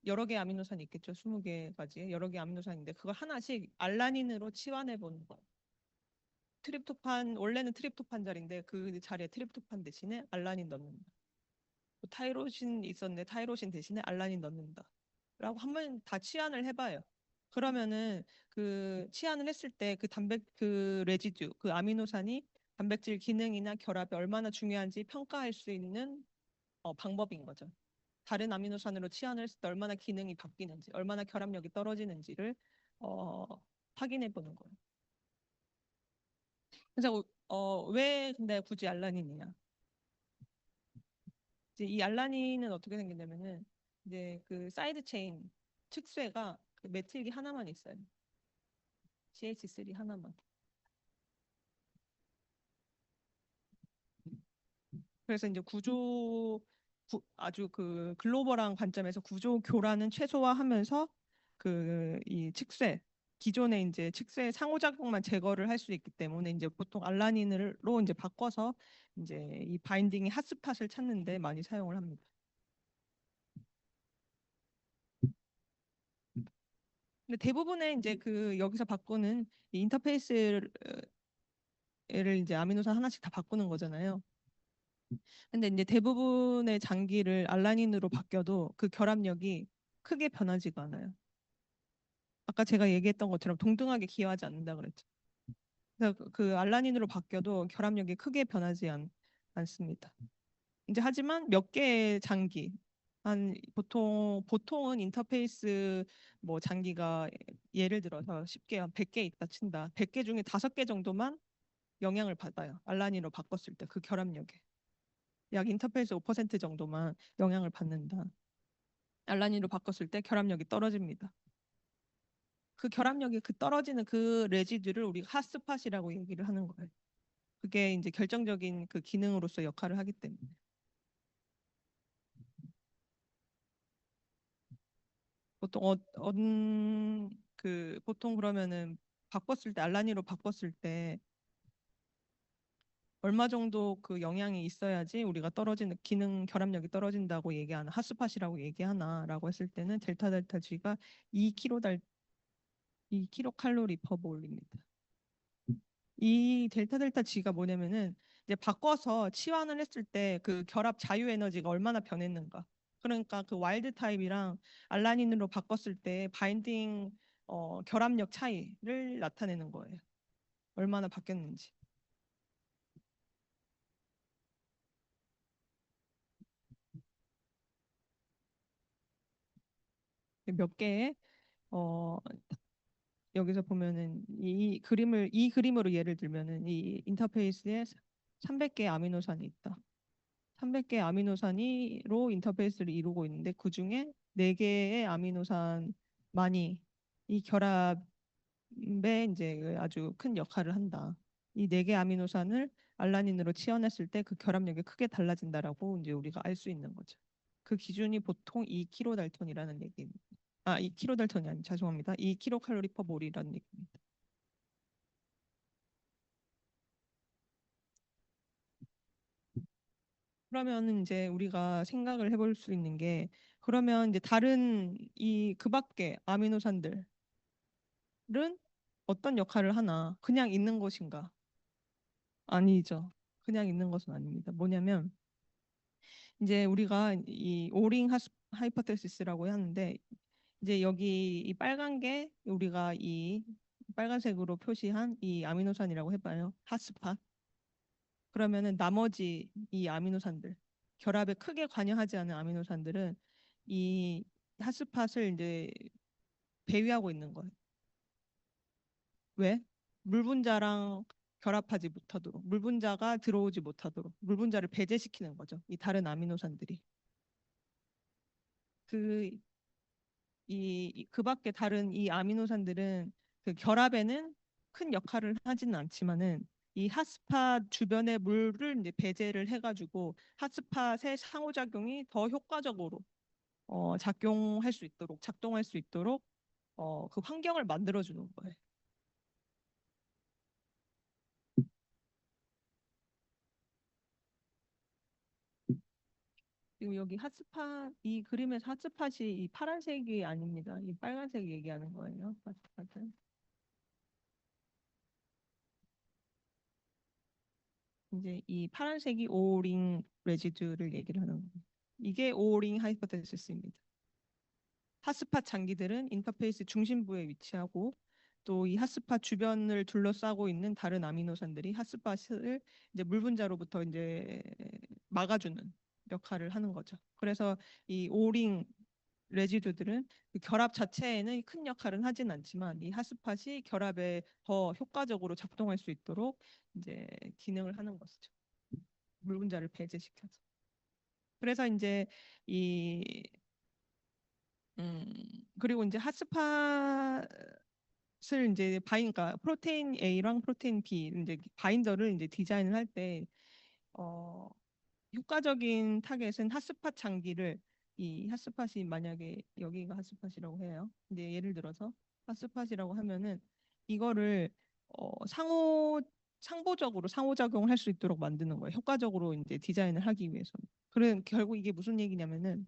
여러 개 아미노산이 있겠죠. 20개까지 여러 개 아미노산인데 그걸 하나씩 알라닌으로 치환해 보는 거예요. 트립토판 원래는 트립토판 자리인데 그 자리에 트립토판 대신에 알라닌 넣는다. 뭐 타이로신 있었는데 타이로신 대신에 알라닌 넣는다. 라고 한번 다 치환을 해봐요. 그러면은 그 치환을 했을 때 그 그 레지듀 그 아미노산이 단백질 기능이나 결합에 얼마나 중요한지 평가할 수 있는 방법인 거죠. 다른 아미노산으로 치환을 했을 때 얼마나 기능이 바뀌는지, 얼마나 결합력이 떨어지는지를 어, 확인해 보는 거예요. 그래서 왜 근데 굳이 알라닌이냐? 이제 이 알라닌은 어떻게 생겼냐면은 이제 그 사이드 체인 축쇄가 그 메틸기 하나만 있어요. CH3 하나만. 그래서 이제 아주 그 글로벌한 관점에서 구조 교란은 최소화하면서 그 이 칡쇄 기존의 이제 칡쇄 상호작용만 제거를 할 수 있기 때문에 이제 보통 알라닌으로 이제 바꿔서 이제 이 바인딩의 핫스팟을 찾는데 많이 사용을 합니다. 근데 대부분의 이제 그 여기서 바꾸는 이 인터페이스를 이제 아미노산 하나씩 다 바꾸는 거잖아요. 근데 이제 대부분의 장기를 알라닌으로 바뀌어도 그 결합력이 크게 변하지가 않아요. 아까 제가 얘기했던 것처럼 동등하게 기여하지 않는다 그랬죠. 그래서 그 알라닌으로 바뀌어도 결합력이 크게 변하지 않습니다. 이제 하지만 몇 개의 장기 한 보통은 인터페이스 뭐 장기가 예를 들어서 쉽게 한 100개 있다 친다. 100개 중에 5개 정도만 영향을 받아요. 알라닌으로 바꿨을 때 그 결합력에. 약 인터페이스 5% 정도만 영향을 받는다. 알라닌으로 바꿨을 때 결합력이 떨어집니다. 그 결합력이 그 떨어지는 그 레지듀를 우리가 핫스팟이라고 얘기를 하는 거예요. 그게 이제 결정적인 그 기능으로서 역할을 하기 때문에. 보통 그 보통 그러면은 바꿨을 때 알라니로 바꿨을 때 얼마 정도 그 영향이 있어야지 우리가 떨어지는 기능 결합력이 떨어진다고 얘기하나 핫스팟이라고 얘기하나라고 했을 때는 델타 G가 2kcal 2kcal per 몰입니다. 이 델타 G가 뭐냐면은 이제 바꿔서 치환을 했을 때 그 결합 자유 에너지가 얼마나 변했는가. 그러니까 그 와일드 타입이랑 알라닌으로 바꿨을 때 바인딩 결합력 차이를 나타내는 거예요. 얼마나 바뀌었는지. 몇 개의 어 여기서 보면은 이 그림으로 예를 들면은 이 인터페이스에 300개의 아미노산이 있다. 300개 아미노산이로 인터페이스를 이루고 있는데 그중에 4개의 아미노산만이 이 결합에 이제 그 아주 큰 역할을 한다. 이 4개 아미노산을 알라닌으로 치환했을 때 그 결합력이 크게 달라진다라고 이제 우리가 알 수 있는 거죠. 그 기준이 보통 2kilo 달톤이라는 얘기입니다. 2kilo 달톤이 아니 죄송합니다. 2kcal per 몰이라는 얘기입니다. 그러면 이제 우리가 생각을 해볼 수 있는 게 그러면 이제 다른 이 그 밖에 아미노산들은 어떤 역할을 하나? 그냥 있는 것인가? 아니죠. 그냥 있는 것은 아닙니다. 뭐냐면 이제 우리가 이 오링 하이퍼테시스라고 하는데 이제 여기 이 빨간 게 우리가 이 빨간색으로 표시한 이 아미노산이라고 해봐요. 핫스팟. 그러면은 나머지 이 아미노산들 결합에 크게 관여하지 않은 아미노산들은 이 핫스팟을 이제 배회하고 있는 거예요. 왜? 물 분자랑 결합하지 못하도록, 물 분자가 들어오지 못하도록, 물 분자를 배제시키는 거죠. 이 다른 아미노산들이. 그, 그 밖에 다른 이 아미노산들은 그 결합에는 큰 역할을 하지는 않지만은 이 핫스팟 주변의 물을 이제 배제를 해가지고 핫스팟의 상호작용이 더 효과적으로 작용할 수 있도록, 작동할 수 있도록 그 환경을 만들어주는 거예요. 그리고 여기 핫스팟, 이 그림에서 핫스팟이 이 파란색이 아닙니다. 이 빨간색 얘기하는 거예요. 핫스팟은. 이제 이 파란색이 오링 레지듀를 얘기를 하는 거예요. 이게 오링 하이포테시스입니다. 핫스팟 장기들은 인터페이스 중심부에 위치하고 또 이 핫스팟 주변을 둘러싸고 있는 다른 아미노산들이 핫스팟을 이제 물 분자로부터 이제 막아주는 역할을 하는 거죠. 그래서 이 오링 레지두들은 그 결합 자체에는 큰 역할은 하진 않지만 이 핫스팟이 결합에 더 효과적으로 작동할 수 있도록 이제 기능을 하는 것이죠. 물 분자를 배제시켜서. 그래서 이제 이 음, 그리고 이제 핫스팟을 이제 그러니까 프로테인 A랑 프로테인 B 이제 바인더를 이제 디자인을 할 때 어, 효과적인 타겟은 핫스팟 장기를 이 핫스팟이 만약에 여기가 핫스팟이라고 해요. 근데 예를 들어서 핫스팟이라고 하면은 이거를 상보적으로 상호작용을 할 수 있도록 만드는 거예요. 효과적으로 이제 디자인을 하기 위해서는. 그래 결국 이게 무슨 얘기냐면은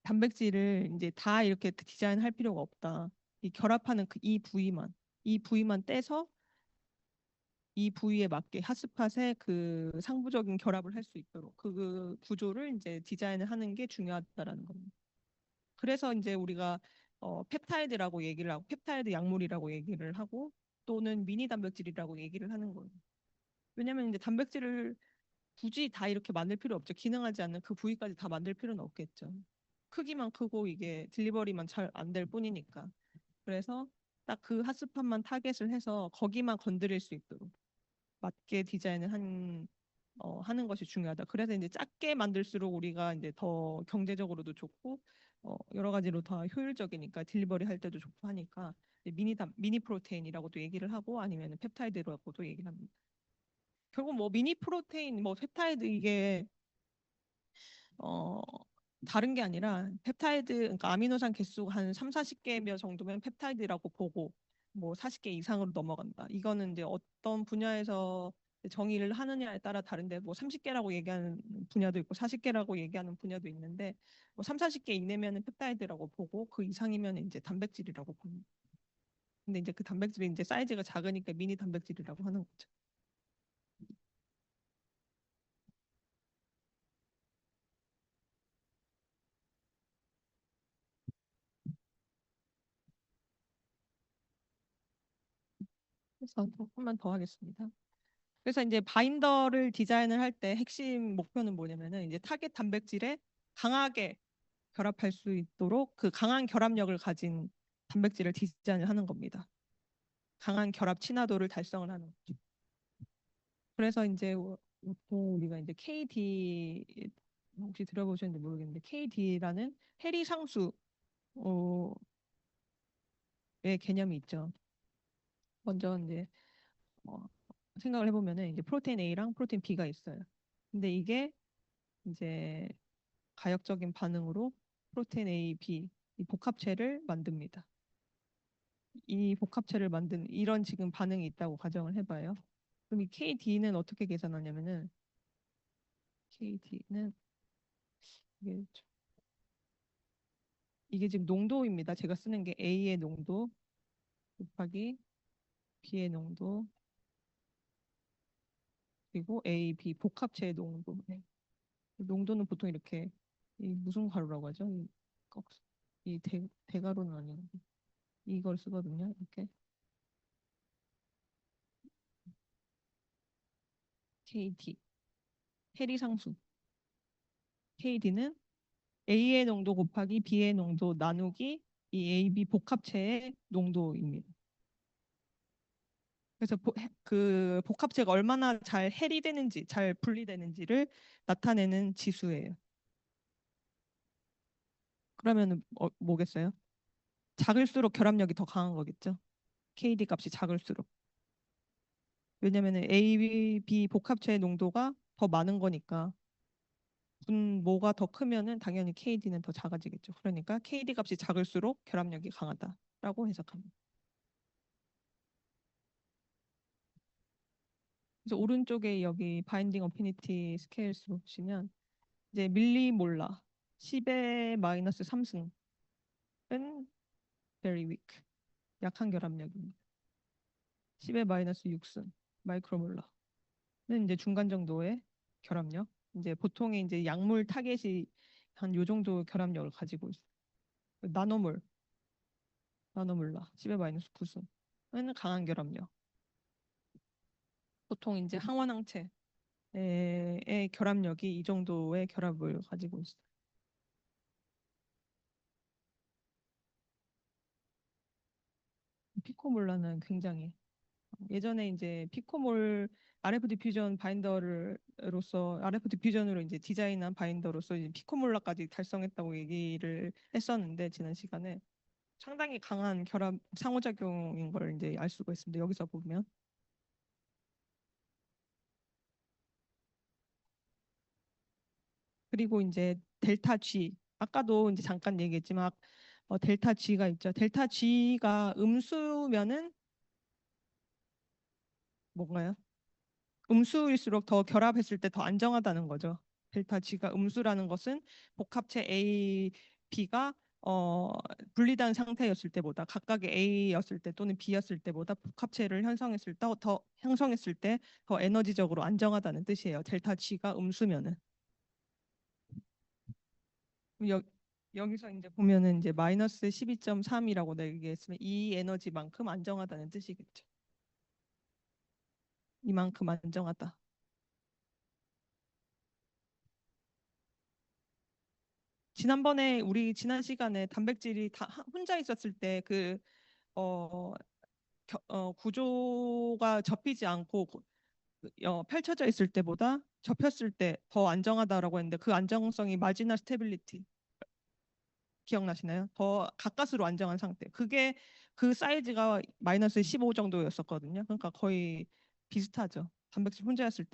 단백질을 이제 다 이렇게 디자인할 필요가 없다. 이 결합하는 이 부위만 떼서 이 부위에 맞게 핫스팟의 그 상부적인 결합을 할 수 있도록 그 구조를 이제 디자인을 하는 게 중요하다라는 겁니다. 그래서 이제 우리가 펩타이드라고 얘기를 하고 펩타이드 약물이라고 얘기를 하고 또는 미니 단백질이라고 얘기를 하는 거예요. 왜냐하면 이제 단백질을 굳이 다 이렇게 만들 필요 없죠. 기능하지 않는 그 부위까지 다 만들 필요는 없겠죠. 크기만 크고 이게 딜리버리만 잘 안 될 뿐이니까. 그래서 딱 그 핫스팟만 타겟을 해서 거기만 건드릴 수 있도록 맞게 디자인을 하는 것이 중요하다. 그래서 이제 작게 만들수록 우리가 이제 더 경제적으로도 좋고 여러 가지로 더 효율적이니까 딜리버리 할 때도 좋고 하니까 미니 프로테인이라고도 얘기를 하고 아니면 펩타이드라고도 얘기를 합니다. 결국 뭐 미니 프로테인, 뭐 펩타이드 이게 어, 다른 게 아니라 펩타이드, 그러니까 아미노산 개수가 한 3, 40개 정도면 펩타이드라고 보고 뭐 40개 이상으로 넘어간다. 이거는 이제 어떤 분야에서 정의를 하느냐에 따라 다른데 뭐 30개라고 얘기하는 분야도 있고 40개라고 얘기하는 분야도 있는데 뭐 3, 40개 이내면은 펩타이드라고 보고 그 이상이면 이제 단백질이라고 봅니다. 근데 이제 그 단백질이 이제 사이즈가 작으니까 미니 단백질이라고 하는 거죠. 그래서 조금만 더 하겠습니다. 그래서 이제 바인더를 디자인을 할 때 핵심 목표는 뭐냐면은 이제 타겟 단백질에 강하게 결합할 수 있도록 그 강한 결합력을 가진 단백질을 디자인을 하는 겁니다. 강한 결합 친화도를 달성을 하는 거죠. 그래서 이제 보통 우리가 이제 KD 혹시 들어보셨는지 모르겠는데 KD라는 해리 상수의 개념이 있죠. 먼저 이제 어, 생각을 해보면은 이제 프로테인 A랑 프로테인 B가 있어요. 근데 이게 이제 가역적인 반응으로 프로테인 A, B 이 복합체를 만듭니다. 이 복합체를 만든 이런 지금 반응이 있다고 가정을 해봐요. 그럼 이 KD는 어떻게 계산하냐면은 KD는 이게, 이게 지금 농도입니다. 제가 쓰는 게 A의 농도 곱하기 B의 농도 그리고 A, B 복합체의 농도. 네. 농도는 보통 이렇게 이 무슨 가루라고 하죠? 꺽- 이 대가루는 아니고 이걸 쓰거든요. 이렇게 KD 해리상수 KD는 A의 농도 곱하기 B의 농도 나누기 이 AB 복합체의 농도입니다. 그래서 그 복합체가 얼마나 잘 해리되는지, 잘 분리되는지를 나타내는 지수예요. 그러면 뭐겠어요? 작을수록 결합력이 더 강한 거겠죠. KD 값이 작을수록. 왜냐면은 A, B 복합체의 농도가 더 많은 거니까 분모가 더 크면은 당연히 KD는 더 작아지겠죠. 그러니까 KD 값이 작을수록 결합력이 강하다라고 해석합니다. 그래서 오른쪽에 여기 바인딩 어피니티 스케일스로 보시면 이제 밀리몰라 10의 마이너스 3승은 very weak 약한 결합력입니다. 10의 마이너스 6승 마이크로몰라는 이제 중간 정도의 결합력. 이제 보통의 이제 약물 타겟이 한 요 정도 결합력을 가지고 있어요. 나노몰라 10의 마이너스 9승은 강한 결합력. 보통 이제 항원항체의 결합력이 이 정도의 결합을 가지고 있어요. 피코몰라는 굉장히 예전에 이제 피코몰 RF 디퓨전 바인더로서 RF 디퓨전으로 이제 디자인한 바인더로서 이제 피코몰라까지 달성했다고 얘기를 했었는데 지난 시간에 상당히 강한 결합 상호작용인 걸 이제 알 수가 있습니다. 여기서 보면 그리고 이제 델타 G 아까도 이제 잠깐 얘기했지만 델타 G가 있죠. 델타 G가 음수면은 뭔가요? 음수일수록 더 결합했을 때 더 안정하다는 거죠. 델타 G가 음수라는 것은 복합체 A, B가 분리된 상태였을 때보다 각각의 A였을 때 또는 B였을 때보다 복합체를 형성했을 때 더 에너지적으로 안정하다는 뜻이에요. 델타 G가 음수면은 여, 여기서 이제 보면은 이제 마이너스 12.3이라고 얘기했으면 이 에너지만큼 안정하다는 뜻이겠죠. 이만큼 안정하다. 지난번에 우리 지난 시간에 단백질이 다 혼자 있었을 때 어, 구조가 접히지 않고 펼쳐져 있을 때보다 접혔을 때 더 안정하다라고 했는데 그 안정성이 마지널 스테빌리티 기억나시나요? 더 가까스로 안정한 상태. 그게 그 사이즈가 마이너스 15 정도였었거든요. 그러니까 거의 비슷하죠. 단백질 혼자였을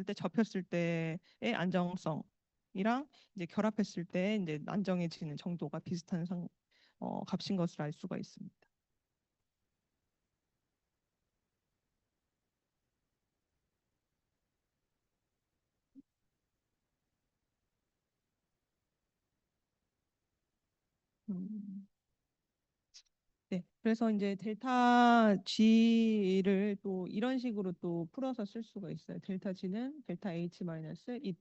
때 접혔을 때의 안정성이랑 이제 결합했을 때 이제 안정해지는 정도가 비슷한 값인 것을 알 수가 있습니다. 음. 네, 그래서 이제 델타 G를 또 이런 식으로 또 풀어서 쓸 수가 있어요. 델타 G는 델타 H 마이너스 이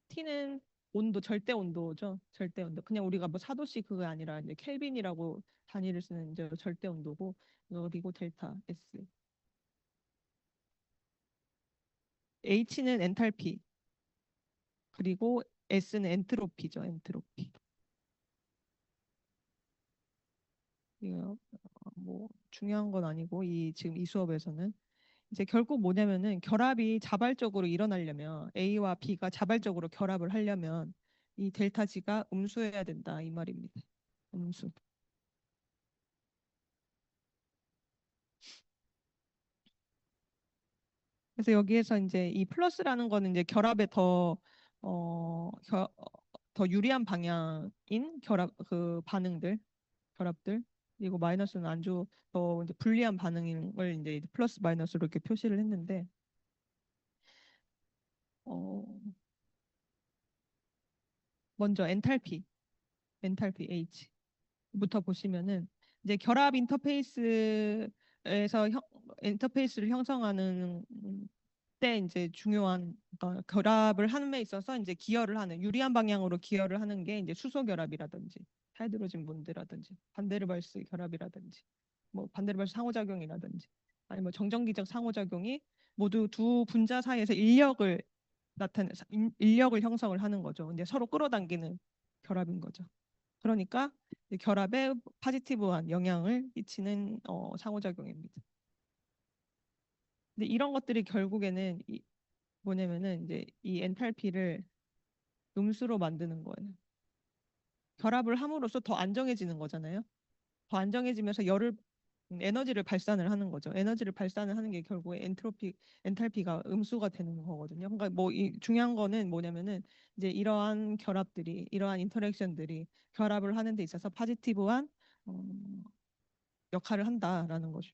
T는 온도, 절대 온도죠. 절대 온도. 그냥 우리가 뭐 사도씩 그거 아니라 이제 켈빈이라고 단위를 쓰는 이제 절대 온도고 그리고 델타 S. H는 엔탈피 그리고 S는 엔트로피죠. 엔트로피. 이거 뭐 중요한 건 아니고 이 지금 이 수업에서는 이제 결국 뭐냐면은 결합이 자발적으로 일어나려면 A와 B가 자발적으로 결합을 하려면 이 델타 G가 음수해야 된다 이 말입니다. 음수. 그래서 여기에서 이제 이 플러스라는 거는 이제 결합에 어, 겨, 더 유리한 방향인 결합들 그리고 마이너스는 더 이제 불리한 반응을 이제 플러스 마이너스로 이렇게 표시를 했는데 어, 먼저 엔탈피 H부터 보시면은 이제 결합 인터페이스를 형성하는 때 이제 중요한 결합을 하는 데 있어서 이제 기여를 하는 유리한 방향으로 기여를 하는 게 이제 수소 결합이라든지 하이드로진 본드라든지 반데르발스 결합이라든지 뭐 반데르발스 상호작용이라든지 아니면 뭐 정전기적 상호작용이 모두 두 분자 사이에서 인력을 형성을 하는 거죠. 이제 서로 끌어당기는 결합인 거죠. 그러니까 이제 결합에 파지티브한 영향을 끼치는 상호작용입니다. 근데 이런 것들이 결국에는 뭐냐면은 이제 이 엔탈피를 음수로 만드는 거예요. 결합을 함으로써 더 안정해지는 거잖아요. 더 안정해지면서 에너지를 발산을 하는 거죠. 에너지를 발산을 하는 게 결국에 엔탈피가 음수가 되는 거거든요. 그러니까 뭐 이 중요한 거는 뭐냐면은 이제 이러한 결합들이, 이러한 인터랙션들이 결합을 하는 데 있어서 파지티브한 어, 역할을 한다라는 거죠.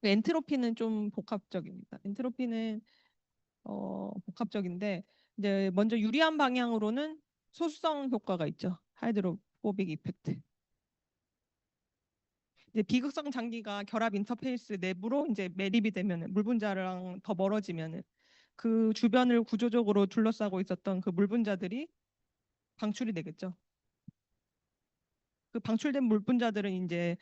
엔트로피는 좀 복합적입니다. 엔트로피는 복합적인데 이제 먼저 유리한 방향으로는 소수성 효과가 있죠. 하이드로포빅 이펙트. 이제 비극성 장기가 결합 인터페이스 내부로 이제 매립이 되면 물 분자랑 더 멀어지면 그 주변을 구조적으로 둘러싸고 있었던 그 물 분자들이 방출이 되겠죠. 그 방출된 물 분자들은 이제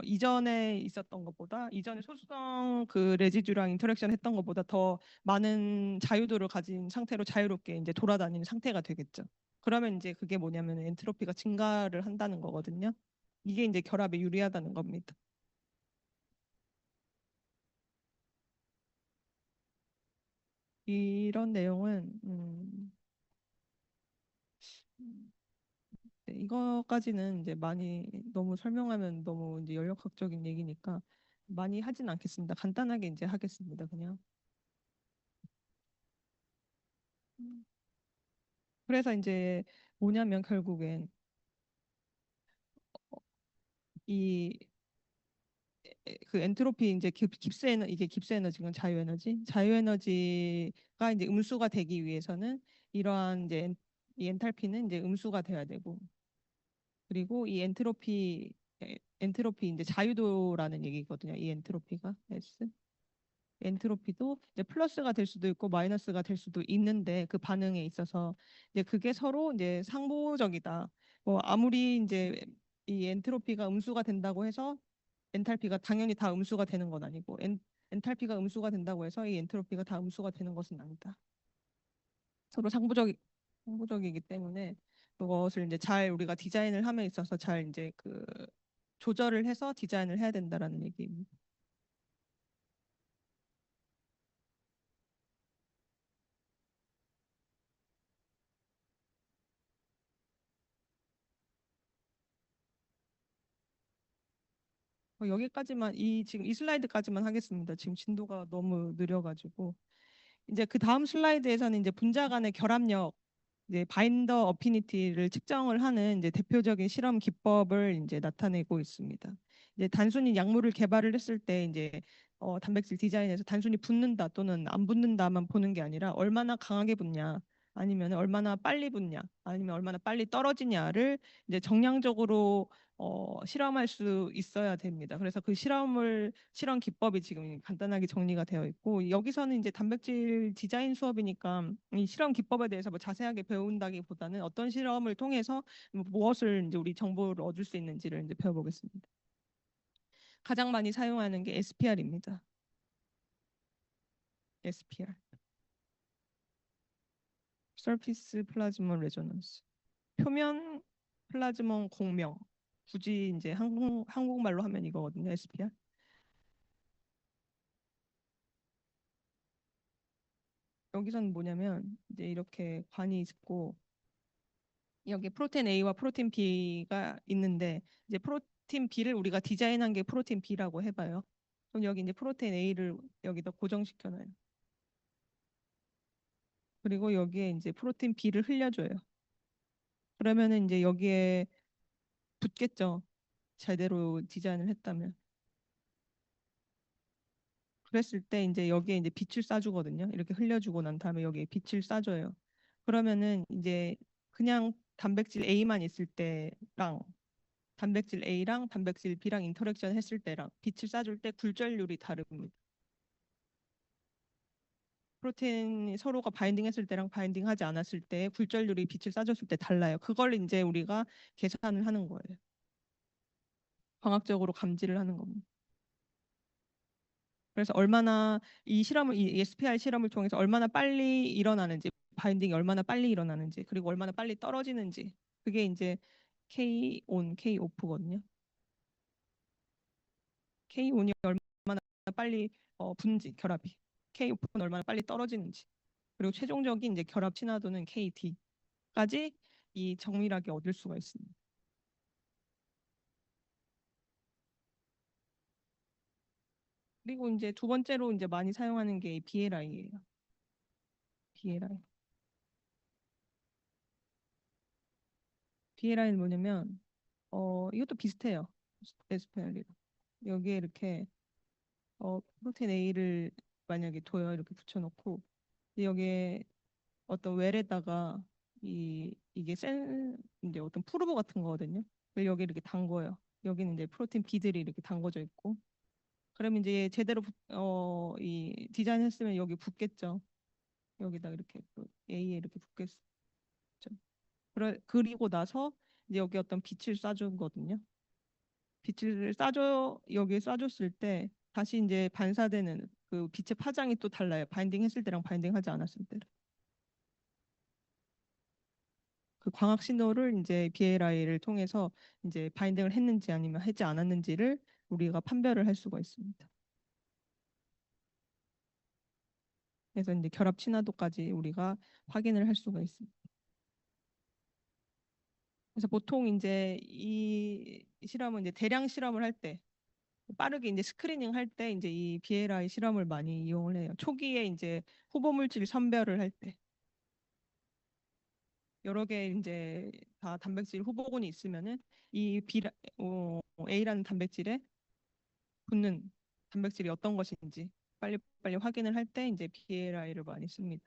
이전에 있었던 것보다 이전에 소수성 그 레지듀랑 인터랙션 했던 것보다 더 많은 자유도를 가진 상태로 자유롭게 이제 돌아다니는 상태가 되겠죠. 그러면 이제 그게 뭐냐면 엔트로피가 증가를 한다는 거거든요. 이게 이제 결합에 유리하다는 겁니다. 이런 내용은 네, 이거까지는 이제 많이 너무 설명하면 너무 이제 연력학적인 얘기니까 많이 하진 않겠습니다. 간단하게 이제 하겠습니다. 그냥. 음. 그래서 이제 뭐냐면 결국엔 이 그 엔트로피 이제 깁스 에너 이게 깁스 에너지건 자유 에너지가 이제 음수가 되기 위해서는 이러한 이제 이 엔탈피는 이제 음수가 돼야 되고 그리고 이 엔트로피 이제 자유도라는 얘기거든요. 이 엔트로피가 S 엔트로피도 이제 플러스가 될 수도 있고 마이너스가 될 수도 있는데 그 반응에 있어서 이제 그게 서로 이제 상호적이다. 뭐 아무리 이제 이 엔트로피가 음수가 된다고 해서 엔탈피가 당연히 다 음수가 되는 건 아니고 엔탈피가 음수가 된다고 해서 이 엔트로피가 다 음수가 되는 것은 아니다. 서로 상부적이기 때문에 그것을 이제 잘 우리가 디자인을 함에 있어서 잘 이제 그 조절을 해서 디자인을 해야 된다라는 얘기입니다. 여기까지만 지금 이 슬라이드까지만 하겠습니다. 지금 진도가 너무 느려가지고 이제 그 다음 슬라이드에서는 이제 분자 간의 결합력 이제 바인더 어피니티를 측정을 하는 이제 대표적인 실험 기법을 이제 나타내고 있습니다. 이제 단순히 약물을 개발을 했을 때 이제 단백질 디자인에서 단순히 붙는다 또는 안 붙는다만 보는 게 아니라 얼마나 강하게 붙냐 아니면 얼마나 빨리 붙냐 아니면 얼마나 빨리 떨어지냐를 이제 정량적으로 실험할 수 있어야 됩니다. 그래서 그 실험 기법이 지금 간단하게 정리가 되어 있고 여기서는 이제 단백질 디자인 수업이니까 이 실험 기법에 대해서 뭐 자세하게 배운다기보다는 어떤 실험을 통해서 무엇을 이제 우리 정보를 얻을 수 있는지를 이제 배워보겠습니다. 가장 많이 사용하는 게 SPR입니다. SPR, Surface Plasmon Resonance. 표면 플라즈몬 공명. 굳이 이제 한국말로 하면 이거거든요. SPR. 여기서는 뭐냐면 이제 이렇게 관이 있고 여기 프로테인 A와 프로테인 B가 있는데 이제 프로테인 B를 우리가 디자인한 게 프로테인 B라고 해봐요. 그럼 여기 이제 프로테인 A를 여기다 고정시켜놔요. 그리고 여기에 이제 프로테인 B를 흘려줘요. 그러면은 이제 여기에 붙겠죠. 제대로 디자인을 했다면. 그랬을 때 이제 여기에 이제 빛을 쏴주거든요. 이렇게 흘려주고 난 다음에 여기에 빛을 쏴줘요. 그러면은 이제 그냥 단백질 A만 있을 때랑 단백질 A랑 단백질 B랑 인터랙션 했을 때랑 빛을 쏴줄 때 굴절률이 다릅니다. 프로테인 서로가 바인딩 했을 때랑 바인딩 하지 않았을 때 굴절률이 빛을 쏴줬을 때 달라요. 그걸 이제 우리가 계산을 하는 거예요. 광학적으로 감지를 하는 겁니다. 그래서 얼마나 이 SPR 실험을 통해서 얼마나 빨리 일어나는지, 바인딩이 얼마나 빨리 일어나는지, 그리고 얼마나 빨리 떨어지는지 그게 이제 K-on, K-off거든요. K-on이 얼마나 빨리 붙는지, 결합이. K-off는 얼마나 빨리 떨어지는지. 그리고 최종적인 이제 결합 친화도는 KD까지 이 정밀하게 얻을 수가 있습니다. 그리고 이제 두 번째로 이제 많이 사용하는 게 BLI예요. BLI. BLI는 뭐냐면 이것도 비슷해요. 에스페알리랑. 여기에 이렇게 프로테인 A를 만약에 둬요. 이렇게 붙여놓고 여기에 어떤 웰에다가 이게 이제 어떤 프로브 같은 거거든요. 그래서 여기 이렇게 담궈요. 여기는 이제 프로테인 B들이 이렇게 담궈져 있고 그러면 이제 제대로 이 디자인 했으면 여기 붙겠죠. 여기다 이렇게 또 A에 이렇게 붙겠죠. 그리고 나서 이제 여기 어떤 빛을 쏴주거든요. 빛을 여기에 쏴줬을 때 다시 이제 반사되는 그 빛의 파장이 또 달라요. 바인딩 했을 때랑 바인딩 하지 않았을 때. 그 광학 신호를 이제 BLI를 통해서 이제 바인딩을 했는지 아니면 하지 않았는지를 우리가 판별을 할 수가 있습니다. 그래서 이제 결합 친화도까지 우리가 확인을 할 수가 있습니다. 그래서 보통 이제 이 실험은 이제 대량 실험을 할 때 빠르게 이제 스크리닝 할 때 이제 이 BLI 실험을 많이 이용을 해요. 초기에 이제 후보 물질 선별을 할 때 여러 개 이제 다 단백질 후보군이 있으면은 이 A라는 단백질에 붙는 단백질이 어떤 것인지 빨리 확인을 할 때 이제 BLI를 많이 씁니다.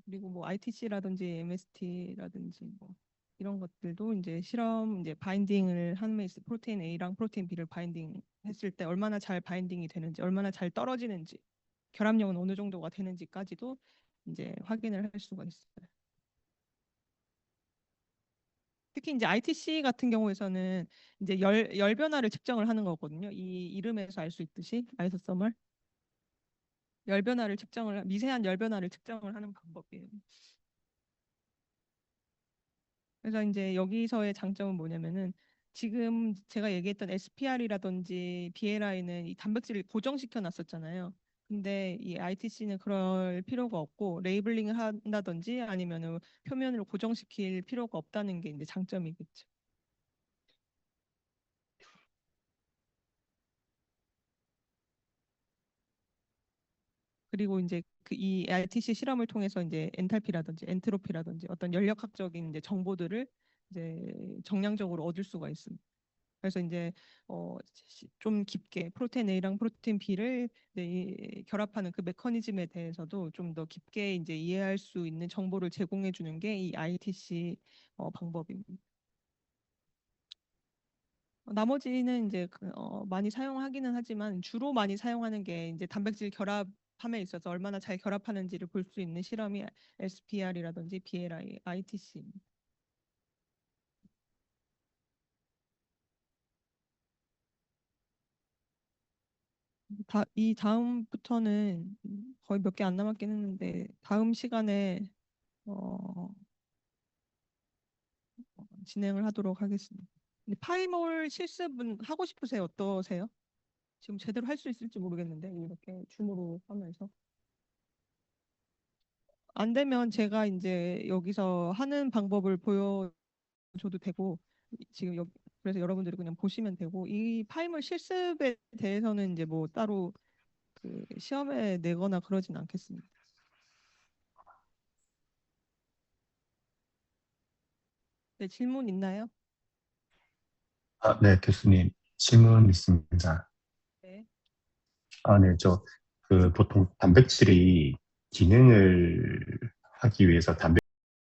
그리고 뭐 ITC라든지 MST라든지 뭐 이런 것들도 이제 실험 이제 바인딩을 함에 있어 프로테인 A랑 프로테인 B를 바인딩 했을 때 얼마나 잘 바인딩이 되는지, 얼마나 잘 떨어지는지, 결합력은 어느 정도가 되는지까지도 이제 확인을 할 수가 있어요. 특히 이제 ITC 같은 경우에서는 이제 열 변화를 측정을 하는 거거든요. 이 이름에서 알 수 있듯이 아이소서멀 열 변화를 미세한 열 변화를 측정을 하는 방법이에요. 그래서 이제 여기서의 장점은 뭐냐면은 지금 제가 얘기했던 SPR이라든지 BLI는 이 단백질을 고정시켜 놨었잖아요. 근데 이 ITC는 그럴 필요가 없고 레이블링을 한다든지 아니면은 표면을 고정시킬 필요가 없다는 게 이제 장점이겠죠. 그리고 이제 그 이 RTC 실험을 통해서 이제 엔탈피라든지 엔트로피라든지 어떤 연력학적인 이제 정보들을 이제 정량적으로 얻을 수가 있습니다. 그래서 이제 좀 깊게 프로테인 A랑 프로테인 B를 이제 결합하는 그 메커니즘에 대해서도 좀 더 깊게 이제 이해할 수 있는 정보를 제공해 주는 게 이 ITC 방법입니다. 나머지는 이제 많이 사용하기는 하지만 주로 많이 사용하는 게 이제 단백질 결합함에 있어서 얼마나 잘 결합하는지를 볼 수 있는 실험이 SPR이라든지 BLI, ITC입니다. 이 다음부터는 거의 몇 개 안 남았긴 했는데 다음 시간에 어, 진행을 하도록 하겠습니다. 근데 파이몰 실습은 하고 싶으세요? 어떠세요? 지금 제대로 할 수 있을지 모르겠는데 이렇게 줌으로 하면서 안 되면 제가 이제 여기서 하는 방법을 보여줘도 되고 지금 그래서 여러분들이 그냥 보시면 되고 이 파이몰 실습에 대해서는 이제 뭐 따로 그 시험에 내거나 그러진 않겠습니다. 네, 질문 있나요? 네, 교수님, 질문 있습니다. 네. 네, 보통 단백질이 기능을 하기 위해서